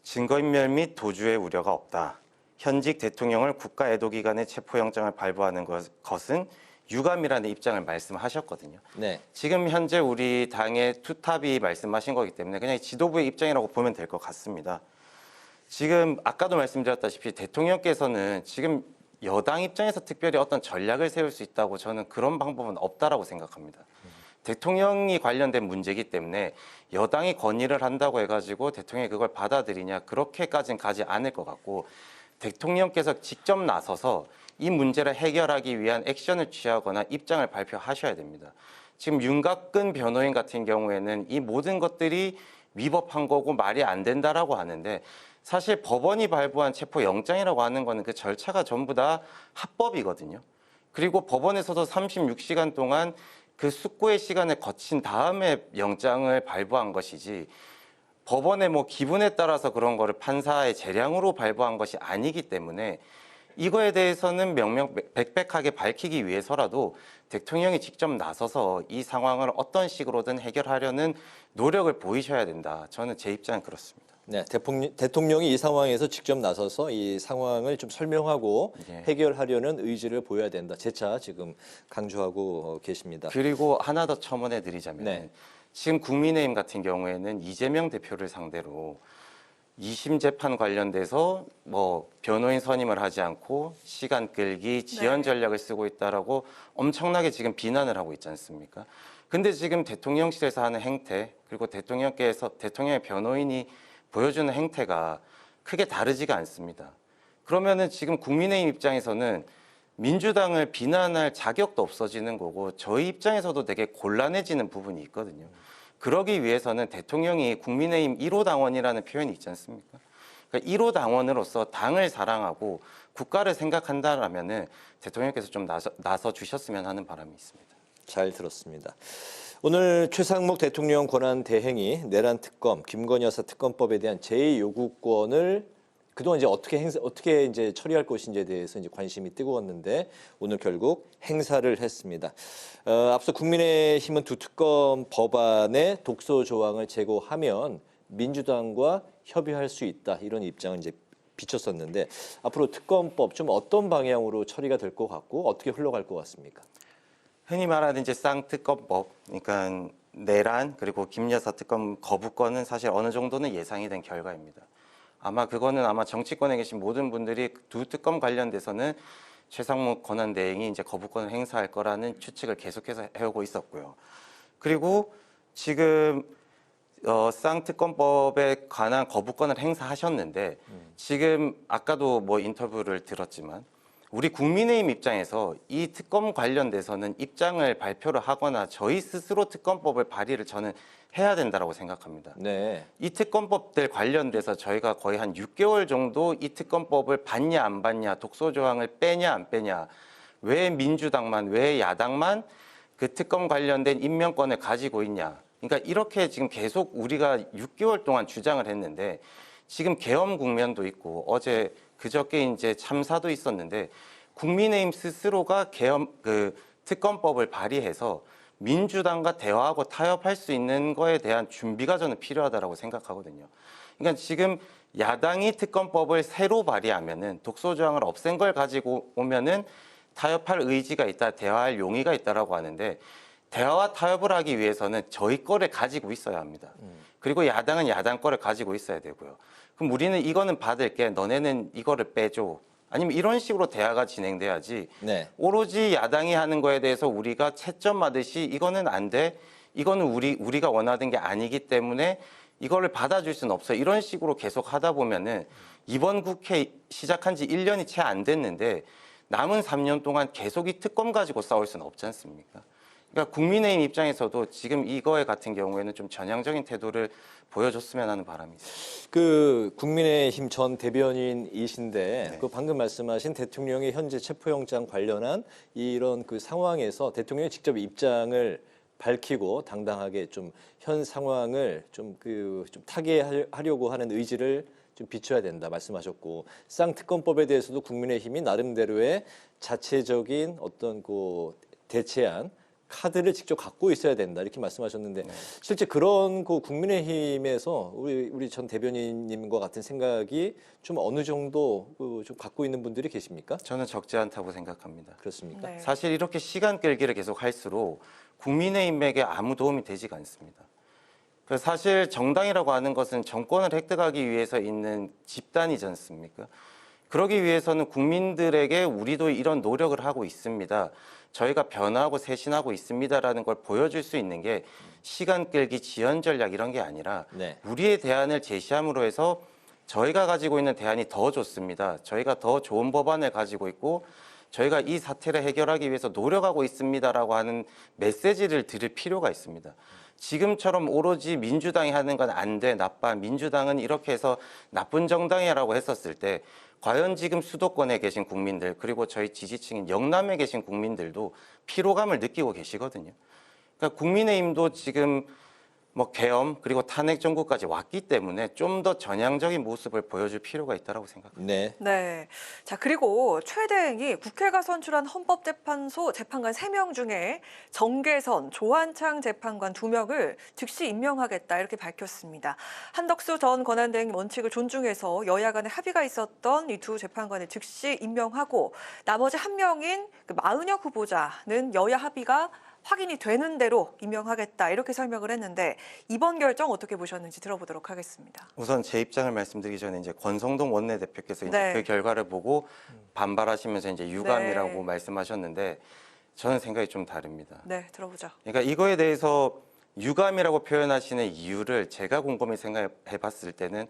S21: 증거인멸 및 도주의 우려가 없다. 현직 대통령을 국가애도기관에 체포영장을 발부하는 것은 유감이라는 입장을 말씀하셨거든요. 지금 현재 우리 당의 투탑이 말씀하신 거기 때문에 그냥 지도부의 입장이라고 보면 될 것 같습니다. 지금 아까도 말씀드렸다시피 대통령께서는 지금 여당 입장에서 특별히 어떤 전략을 세울 수 있다고 저는 그런 방법은 없다라고 생각합니다. 대통령이 관련된 문제이기 때문에 여당이 건의를 한다고 해가지고 대통령이 그걸 받아들이냐, 그렇게까지는 가지 않을 것 같고, 대통령께서 직접 나서서 이 문제를 해결하기 위한 액션을 취하거나 입장을 발표하셔야 됩니다. 지금 윤곽근 변호인 같은 경우에는 이 모든 것들이 위법한 거고 말이 안 된다라고 하는데, 사실 법원이 발부한 체포영장이라고 하는 거는 그 절차가 전부 다 합법이거든요. 그리고 법원에서도 36시간 동안 그 숙고의 시간을 거친 다음에 영장을 발부한 것이지 법원의 뭐 기분에 따라서 그런 거를 판사의 재량으로 발부한 것이 아니기 때문에 이거에 대해서는 명명백백하게 밝히기 위해서라도 대통령이 직접 나서서 이 상황을 어떤 식으로든 해결하려는 노력을 보이셔야 된다. 저는 제 입장은 그렇습니다.
S2: 네, 대통령이 이 상황에서 직접 나서서 이 상황을 좀 설명하고 해결하려는 의지를 보여야 된다. 재차 지금 강조하고 계십니다.
S21: 그리고 하나 더 첨언해 드리자면
S2: 네.
S21: 지금 국민의힘 같은 경우에는 이재명 대표를 상대로 2심 재판 관련돼서 뭐 변호인 선임을 하지 않고 시간 끌기, 지연 전략을 쓰고 있다라고 엄청나게 지금 비난을 하고 있지 않습니까? 근데 지금 대통령실에서 하는 행태, 그리고 대통령의 변호인이 보여주는 행태가 크게 다르지가 않습니다. 그러면은 지금 국민의힘 입장에서는 민주당을 비난할 자격도 없어지는 거고 저희 입장에서도 되게 곤란해지는 부분이 있거든요. 그러기 위해서는 대통령이 국민의힘 1호 당원이라는 표현이 있지 않습니까? 그러니까 1호 당원으로서 당을 사랑하고 국가를 생각한다라면은 대통령께서 좀 나서 주셨으면 하는 바람이 있습니다.
S2: 잘 들었습니다. 오늘 최상목 대통령 권한 대행이 내란 특검, 김건희 여사 특검법에 대한 제2요구권을 그동안 이제 어떻게 이제 처리할 것인지에 대해서 이제 관심이 뜨거웠는데 오늘 결국 행사를 했습니다. 앞서 국민의힘은 두 특검 법안의 독소 조항을 제고하면 민주당과 협의할 수 있다 이런 입장을 이제 비쳤었는데 앞으로 특검법 좀 어떤 방향으로 처리가 될 것 같고 어떻게 흘러갈 것 같습니까?
S21: 흔히 말하는 이제 쌍특검법, 그러니까 내란 그리고 김 여사 특검 거부권은 사실 어느 정도는 예상이 된 결과입니다. 아마 정치권에 계신 모든 분들이 두 특검 관련돼서는 최상목 권한대행이 이제 거부권을 행사할 거라는 추측을 계속해서 해오고 있었고요. 그리고 지금 쌍특검법에 관한 거부권을 행사하셨는데 지금 아까도 뭐 인터뷰를 들었지만 우리 국민의힘 입장에서 이 특검 관련돼서는 입장을 발표를 하거나 저희 스스로 특검법을 발의를 저는 해야 된다고 생각합니다.
S2: 네.
S21: 이 특검법들 관련돼서 저희가 거의 한 6개월 정도 이 특검법을 받냐 안 받냐, 독소 조항을 빼냐 안 빼냐, 왜 민주당만, 왜 야당만 그 특검 관련된 임명권을 가지고 있냐. 그러니까 이렇게 지금 계속 우리가 6개월 동안 주장을 했는데 지금 계엄 국면도 있고 어제 그저께 이제 참사도 있었는데 국민의힘 스스로가 특검법을 발의해서 민주당과 대화하고 타협할 수 있는 거에 대한 준비가 저는 필요하다고 생각하거든요. 그러니까 지금 야당이 특검법을 새로 발의하면은 독소 조항을 없앤 걸 가지고 오면은 타협할 의지가 있다, 대화할 용의가 있다라고 하는데 대화와 타협을 하기 위해서는 저희 거를 가지고 있어야 합니다. 그리고 야당은 야당 거를 가지고 있어야 되고요. 그럼 우리는 이거는 받을게, 너네는 이거를 빼줘. 아니면 이런 식으로 대화가 진행돼야지
S2: 네.
S21: 오로지 야당이 하는 거에 대해서 우리가 채점하듯이 이거는 안 돼, 이거는 우리가 원하던 게 아니기 때문에 이거를 받아줄 수는 없어. 이런 식으로 계속 하다 보면은 이번 국회 시작한 지 1년이 채 안 됐는데 남은 3년 동안 계속 이 특검 가지고 싸울 수는 없지 않습니까? 그러니까 국민의힘 입장에서도 지금 이거에 같은 경우에는 좀 전향적인 태도를 보여줬으면 하는 바람이 있습니다.
S2: 그 국민의힘 전 대변인이신데 그 방금 말씀하신 대통령의 현재 체포영장 관련한 이런 그 상황에서 대통령이 직접 입장을 밝히고 당당하게 좀 현 상황을 좀 타개하려고 하는 의지를 좀 비춰야 된다 말씀하셨고 쌍특검법에 대해서도 국민의힘이 나름대로의 자체적인 어떤 그 대체안 카드를 직접 갖고 있어야 된다 이렇게 말씀하셨는데 실제 그런 그 국민의힘에서 우리 전 대변인님과 같은 생각이 좀 어느 정도 좀 갖고 있는 분들이 계십니까?
S21: 저는 적지 않다고 생각합니다.
S2: 그렇습니까?
S1: 네.
S21: 사실 이렇게 시간 끌기를 계속 할수록 국민의힘에게 아무 도움이 되지가 않습니다. 그래서 사실 정당이라고 하는 것은 정권을 획득하기 위해서 있는 집단이지 않습니까? 그러기 위해서는 국민들에게 우리도 이런 노력을 하고 있습니다. 저희가 변화하고 쇄신하고 있습니다라는 걸 보여줄 수 있는 게 시간 끌기, 지연 전략 이런 게 아니라 우리의 대안을 제시함으로 해서 저희가 가지고 있는 대안이 더 좋습니다. 저희가 더 좋은 법안을 가지고 있고 저희가 이 사태를 해결하기 위해서 노력하고 있습니다라고 하는 메시지를 드릴 필요가 있습니다. 지금처럼 오로지 민주당이 하는 건 안 돼, 나빠, 민주당은 이렇게 해서 나쁜 정당이라고 했었을 때 과연 지금 수도권에 계신 국민들 그리고 저희 지지층인 영남에 계신 국민들도 피로감을 느끼고 계시거든요. 그러니까 국민의힘도 지금 뭐 계엄 그리고 탄핵 정국까지 왔기 때문에 좀 더 전향적인 모습을 보여줄 필요가 있다고 생각합니다.
S2: 네.
S1: 네. 자, 그리고 최대행이 국회가 선출한 헌법재판소 재판관 3명 중에 정계선, 조한창 재판관 2명을 즉시 임명하겠다 이렇게 밝혔습니다. 한덕수 전 권한대행 원칙을 존중해서 여야 간에 합의가 있었던 이 두 재판관을 즉시 임명하고 나머지 1명인 마은혁 후보자는 여야 합의가 확인이 되는 대로 임명하겠다 이렇게 설명을 했는데 이번 결정 어떻게 보셨는지 들어보도록 하겠습니다.
S21: 우선 제 입장을 말씀드리기 전에 이제 권성동 원내대표께서 이제
S1: 네.
S21: 그 결과를 보고 반발하시면서 이제 유감이라고
S1: 네.
S21: 말씀하셨는데 저는 생각이 좀 다릅니다.
S1: 네, 들어보죠.
S21: 그러니까 이거에 대해서 유감이라고 표현하시는 이유를 제가 곰곰이 생각해 봤을 때는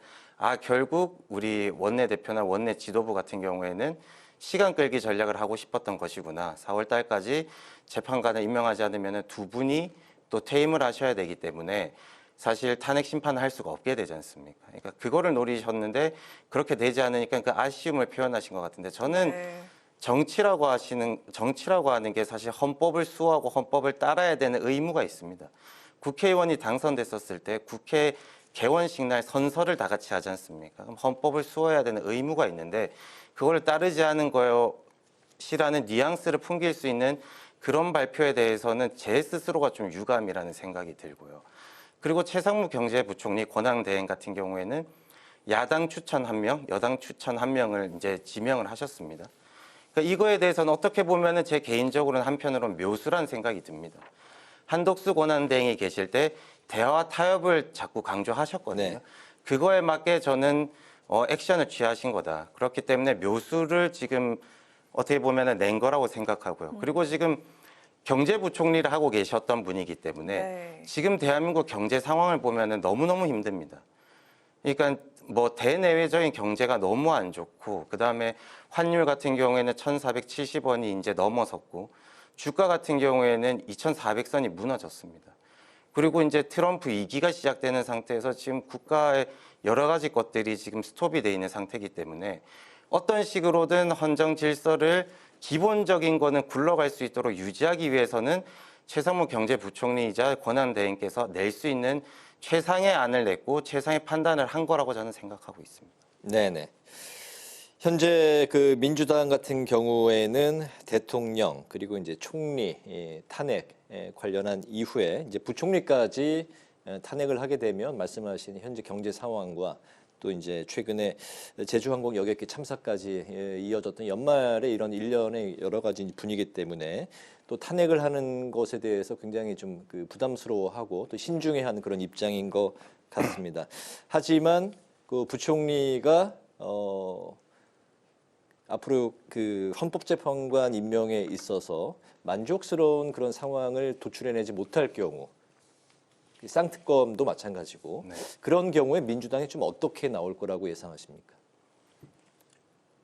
S21: 결국 우리 원내대표나 원내 지도부 같은 경우에는 시간 끌기 전략을 하고 싶었던 것이구나. 4월 달까지 재판관을 임명하지 않으면 두 분이 또 퇴임을 하셔야 되기 때문에 사실 탄핵 심판을 할 수가 없게 되지 않습니까? 그러니까 그거를 노리셨는데 그렇게 되지 않으니까 그 아쉬움을 표현하신 것 같은데 저는 정치라고 하는 게 사실 헌법을 수호하고 헌법을 따라야 되는 의무가 있습니다. 국회의원이 당선됐었을 때 국회 개원식 날 선서를 다 같이 하지 않습니까? 그럼 헌법을 수호해야 되는 의무가 있는데 그걸 따르지 않은 것이라는 뉘앙스를 풍길 수 있는 그런 발표에 대해서는 제 스스로가 좀 유감이라는 생각이 들고요. 그리고 최상무 경제부총리 권한대행 같은 경우에는 야당 추천 1명, 여당 추천 1명을 이제 지명을 하셨습니다. 그러니까 이거에 대해서는 어떻게 보면은 제 개인적으로는 한편으로는 묘수란 생각이 듭니다. 한덕수 권한대행이 계실 때 대화와 타협을 자꾸 강조하셨거든요.
S2: 네.
S21: 그거에 맞게 저는 액션을 취하신 거다. 그렇기 때문에 묘수를 지금 어떻게 보면은 낸 거라고 생각하고요. 그리고 지금 경제부총리를 하고 계셨던 분이기 때문에 지금 대한민국 경제 상황을 보면은 너무너무 힘듭니다. 그러니까 뭐 대내외적인 경제가 너무 안 좋고 그다음에 환율 같은 경우에는 1,470원이 이제 넘어섰고 주가 같은 경우에는 2,400선이 무너졌습니다. 그리고 이제 트럼프 2기가 시작되는 상태에서 지금 국가의 여러 가지 것들이 지금 스톱이 돼 있는 상태이기 때문에 어떤 식으로든 헌정 질서를 기본적인 거는 굴러갈 수 있도록 유지하기 위해서는 최상무 경제부총리이자 권한대행께서 낼 수 있는 최상의 안을 냈고 최상의 판단을 한 거라고 저는 생각하고 있습니다.
S2: 네네. 현재 그 민주당 같은 경우에는 대통령 그리고 이제 총리 탄핵 관련한 이후에 이제 부총리까지 탄핵을 하게 되면 말씀하신 현재 경제 상황과 또 이제 최근에 제주항공 여객기 참사까지 이어졌던 연말에 이런 일련의 여러 가지 분위기 때문에 또 탄핵을 하는 것에 대해서 굉장히 좀 그 부담스러워하고 또 신중해하는 그런 입장인 것 같습니다. 하지만 그 부총리가 앞으로 그 헌법재판관 임명에 있어서 만족스러운 그런 상황을 도출해내지 못할 경우 쌍특검도 마찬가지고 그런 경우에 민주당이 좀 어떻게 나올 거라고 예상하십니까?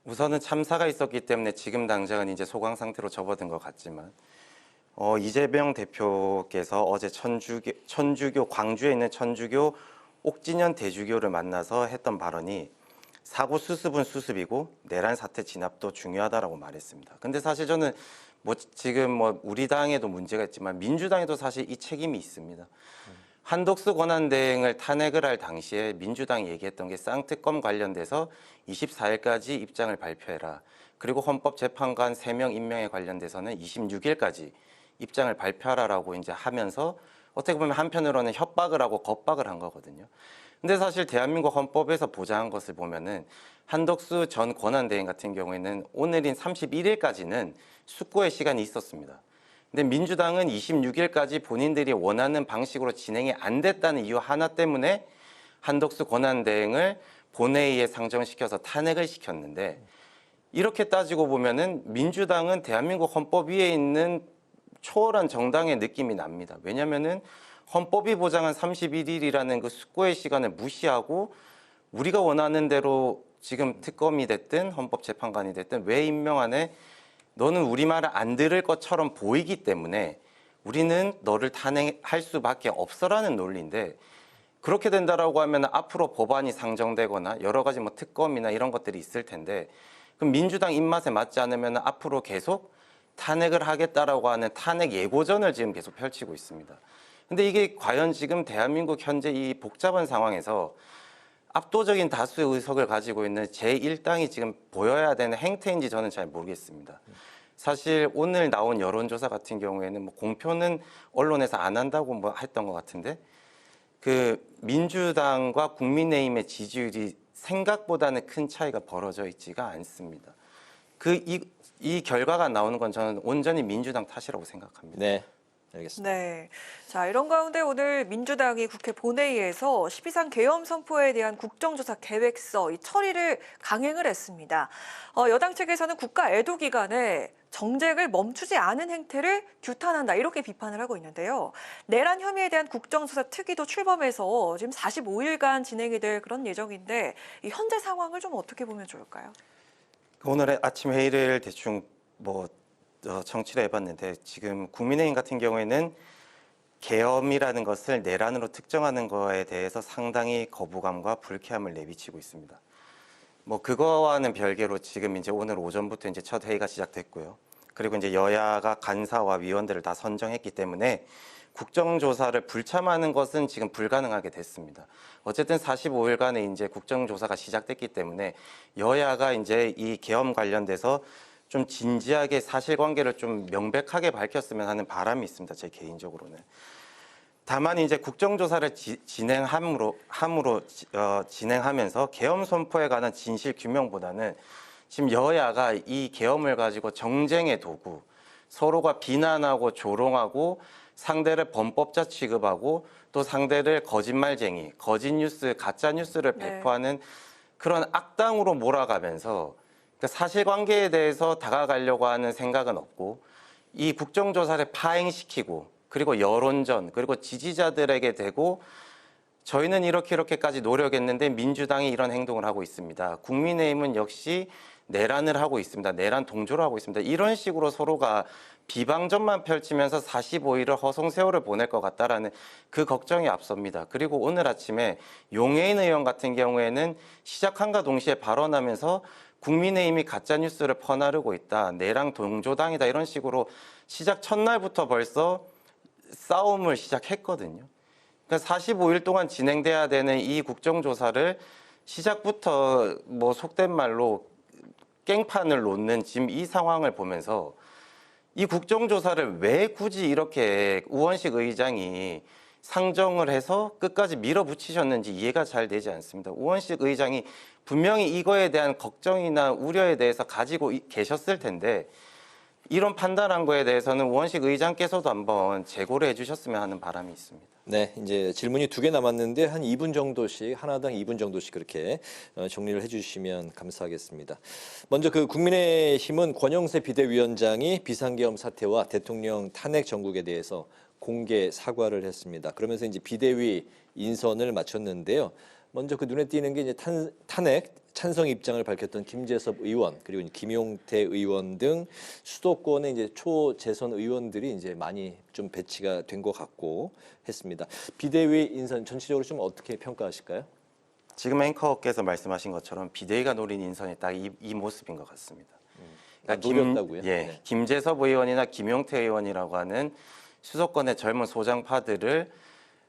S21: 우선은 참사가 있었기 때문에 지금 당장은 이제 소강 상태로 접어든 것 같지만 이재명 대표께서 어제 천주교 광주에 있는 천주교 옥진현 대주교를 만나서 했던 발언이 사고 수습은 수습이고 내란 사태 진압도 중요하다라고 말했습니다. 근데 사실 저는 지금 우리 당에도 문제가 있지만 민주당에도 사실 이 책임이 있습니다. 한덕수 권한대행을 탄핵을 할 당시에 민주당이 얘기했던 게 쌍특검 관련돼서 24일까지 입장을 발표해라. 그리고 헌법재판관 3명 임명에 관련돼서는 26일까지 입장을 발표하라라고 이제 하면서 어떻게 보면 한편으로는 협박을 하고 겁박을 한 거거든요. 근데 사실 대한민국 헌법에서 보장한 것을 보면은 한덕수 전 권한대행 같은 경우에는 오늘인 31일까지는 숙고의 시간이 있었습니다. 근데 민주당은 26일까지 본인들이 원하는 방식으로 진행이 안 됐다는 이유 하나 때문에 한덕수 권한대행을 본회의에 상정시켜서 탄핵을 시켰는데 이렇게 따지고 보면은 민주당은 대한민국 헌법 위에 있는 초월한 정당의 느낌이 납니다. 왜냐면은 헌법이 보장한 31일이라는 그 숙고의 시간을 무시하고 우리가 원하는 대로 지금 특검이 됐든 헌법재판관이 됐든 왜 임명하네? 너는 우리 말을 안 들을 것처럼 보이기 때문에 우리는 너를 탄핵할 수밖에 없어라는 논리인데 그렇게 된다라고 하면 앞으로 법안이 상정되거나 여러 가지 특검이나 이런 것들이 있을 텐데 그럼 민주당 입맛에 맞지 않으면 앞으로 계속 탄핵을 하겠다라고 하는 탄핵 예고전을 지금 계속 펼치고 있습니다. 근데 이게 과연 지금 대한민국 현재 이 복잡한 상황에서 압도적인 다수의 의석을 가지고 있는 제1당이 지금 보여야 되는 행태인지 저는 잘 모르겠습니다. 사실 오늘 나온 여론조사 같은 경우에는 뭐 공표는 언론에서 안 한다고 뭐 했던 것 같은데 그 민주당과 국민의힘의 지지율이 생각보다는 큰 차이가 벌어져 있지가 않습니다. 이 결과가 나오는 건 저는 온전히 민주당 탓이라고 생각합니다.
S2: 네, 알겠습니다.
S1: 네. 자, 이런 가운데 오늘 민주당이 국회 본회의에서 12상 계엄 선포에 대한 국정조사 계획서 이 처리를 강행을 했습니다. 여당 측에서는 국가 애도 기간에 정쟁을 멈추지 않은 행태를 규탄한다 이렇게 비판을 하고 있는데요. 내란 혐의에 대한 국정조사 특위도 출범해서 지금 45일간 진행이 될 그런 예정인데 이 현재 상황을 좀 어떻게 보면 좋을까요?
S21: 오늘 아침 회의를 대충 청취를 해봤는데 지금 국민의힘 같은 경우에는 계엄이라는 것을 내란으로 특정하는 거에 대해서 상당히 거부감과 불쾌함을 내비치고 있습니다. 뭐 그거와는 별개로 지금 이제 오늘 오전부터 이제 첫 회의가 시작됐고요. 그리고 이제 여야가 간사와 위원들을 다 선정했기 때문에 국정조사를 불참하는 것은 지금 불가능하게 됐습니다. 어쨌든 45일간의 이제 국정조사가 시작됐기 때문에 여야가 이제 이 계엄 관련돼서 좀 진지하게 사실관계를 좀 명백하게 밝혔으면 하는 바람이 있습니다. 제 개인적으로는. 다만 이제 국정조사를 진행하면서 계엄 선포에 관한 진실 규명보다는 지금 여야가 이 계엄을 가지고 정쟁의 도구, 서로가 비난하고 조롱하고 상대를 범법자 취급하고 또 상대를 거짓말쟁이, 거짓뉴스, 가짜뉴스를 배포하는 그런 악당으로 몰아가면서 사실관계에 대해서 다가가려고 하는 생각은 없고 이 국정조사를 파행시키고 그리고 여론전 그리고 지지자들에게 대고 저희는 이렇게까지 노력했는데 민주당이 이런 행동을 하고 있습니다. 국민의힘은 역시 내란을 하고 있습니다. 내란 동조를 하고 있습니다. 이런 식으로 서로가 비방전만 펼치면서 45일을 허송세월을 보낼 것 같다라는 그 걱정이 앞섭니다. 그리고 오늘 아침에 용해인 의원 같은 경우에는 시작함과 동시에 발언하면서 국민의힘이 가짜뉴스를 퍼나르고 있다. 내란 동조당이다. 이런 식으로 시작 첫날부터 벌써 싸움을 시작했거든요. 그러니까 45일 동안 진행돼야 되는 이 국정조사를 시작부터 뭐 속된 말로 깽판을 놓는 지금 이 상황을 보면서 이 국정조사를 왜 굳이 이렇게 우원식 의장이 상정을 해서 끝까지 밀어붙이셨는지 이해가 잘 되지 않습니다. 우원식 의장이 분명히 이거에 대한 걱정이나 우려에 대해서 가지고 계셨을 텐데 이런 판단한 거에 대해서는 우원식 의장께서도 한번 재고를 해주셨으면 하는 바람이 있습니다.
S2: 네, 이제 질문이 2개 남았는데 한 2분 정도씩 하나당 2분 정도씩 그렇게 정리를 해주시면 감사하겠습니다. 먼저 그 국민의힘은 권영세 비대위원장이 비상계엄 사태와 대통령 탄핵 정국에 대해서 공개 사과를 했습니다. 그러면서 이제 비대위 인선을 마쳤는데요. 먼저 그 눈에 띄는 게 이제 탄핵 찬성 입장을 밝혔던 김재섭 의원 그리고 김용태 의원 등 수도권의 이제 초재선 의원들이 이제 많이 좀 배치가 된 것 같고 했습니다. 비대위 인선 전체적으로 좀 어떻게 평가하실까요?
S21: 지금 앵커께서 말씀하신 것처럼 비대위가 노린 인선이 딱 이 모습인 것 같습니다. 그러니까
S2: 노렸다고요?
S21: 네. 김재섭 의원이나 김용태 의원이라고 하는 수도권의 젊은 소장파들을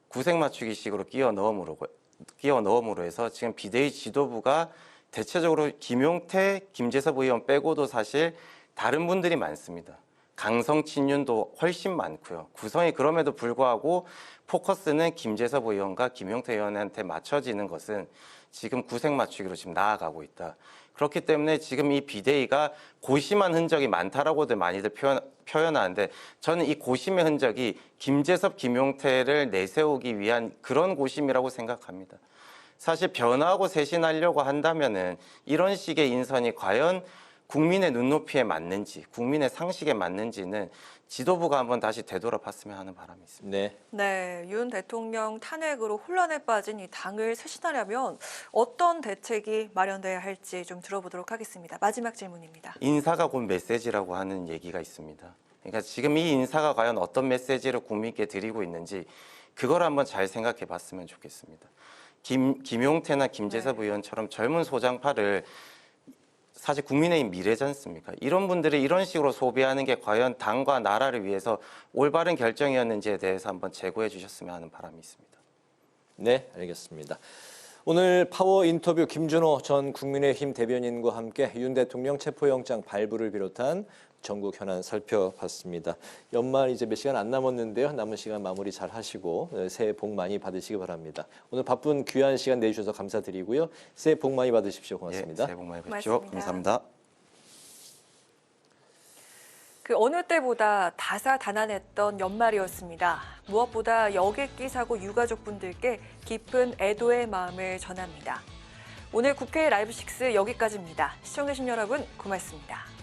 S21: 구색 맞추기식으로 끼워 넣음으로 해서 지금 비대위 지도부가 대체적으로 김용태, 김재섭 의원 빼고도 사실 다른 분들이 많습니다. 강성 친윤도 훨씬 많고요. 구성이 그럼에도 불구하고 포커스는 김재섭 의원과 김용태 의원한테 맞춰지는 것은 지금 구색 맞추기로 지금 나아가고 있다. 그렇기 때문에 지금 이 비대위가 고심한 흔적이 많다라고들 많이들 표현하는데 저는 이 고심의 흔적이 김재섭, 김용태를 내세우기 위한 그런 고심이라고 생각합니다. 사실 변화하고 쇄신하려고 한다면은 이런 식의 인선이 과연 국민의 눈높이에 맞는지, 국민의 상식에 맞는지는 지도부가 한번 다시 되돌아봤으면 하는 바람이 있습니다.
S1: 네, 윤 대통령 탄핵으로 혼란에 빠진 이 당을 쇄신하려면 어떤 대책이 마련돼야 할지 좀 들어보도록 하겠습니다. 마지막 질문입니다.
S21: 인사가 곧 메시지라고 하는 얘기가 있습니다. 그러니까 지금 이 인사가 과연 어떤 메시지를 국민께 드리고 있는지 그걸 한번 잘 생각해 봤으면 좋겠습니다. 김용태나 김재섭 의원처럼 젊은 소장파를 사실 국민의힘 미래지 않습니까? 이런 분들이 이런 식으로 소비하는 게 과연 당과 나라를 위해서 올바른 결정이었는지에 대해서 한번 재고해 주셨으면 하는 바람이 있습니다.
S2: 네, 알겠습니다. 오늘 파워 인터뷰 김준호 전 국민의힘 대변인과 함께 윤 대통령 체포영장 발부를 비롯한 전국 현안 살펴봤습니다. 연말 이제 몇 시간 안 남았는데요. 남은 시간 마무리 잘 하시고 새해 복 많이 받으시기 바랍니다. 오늘 바쁜 귀한 시간 내주셔서 감사드리고요. 새해 복 많이 받으십시오. 고맙습니다.
S21: 새해 복 많이 받으십시오. 감사합니다.
S1: 그 어느 때보다 다사다난했던 연말이었습니다. 무엇보다 여객기 사고 유가족분들께 깊은 애도의 마음을 전합니다. 오늘 국회 라이브 6 여기까지입니다. 시청해주신 여러분 고맙습니다.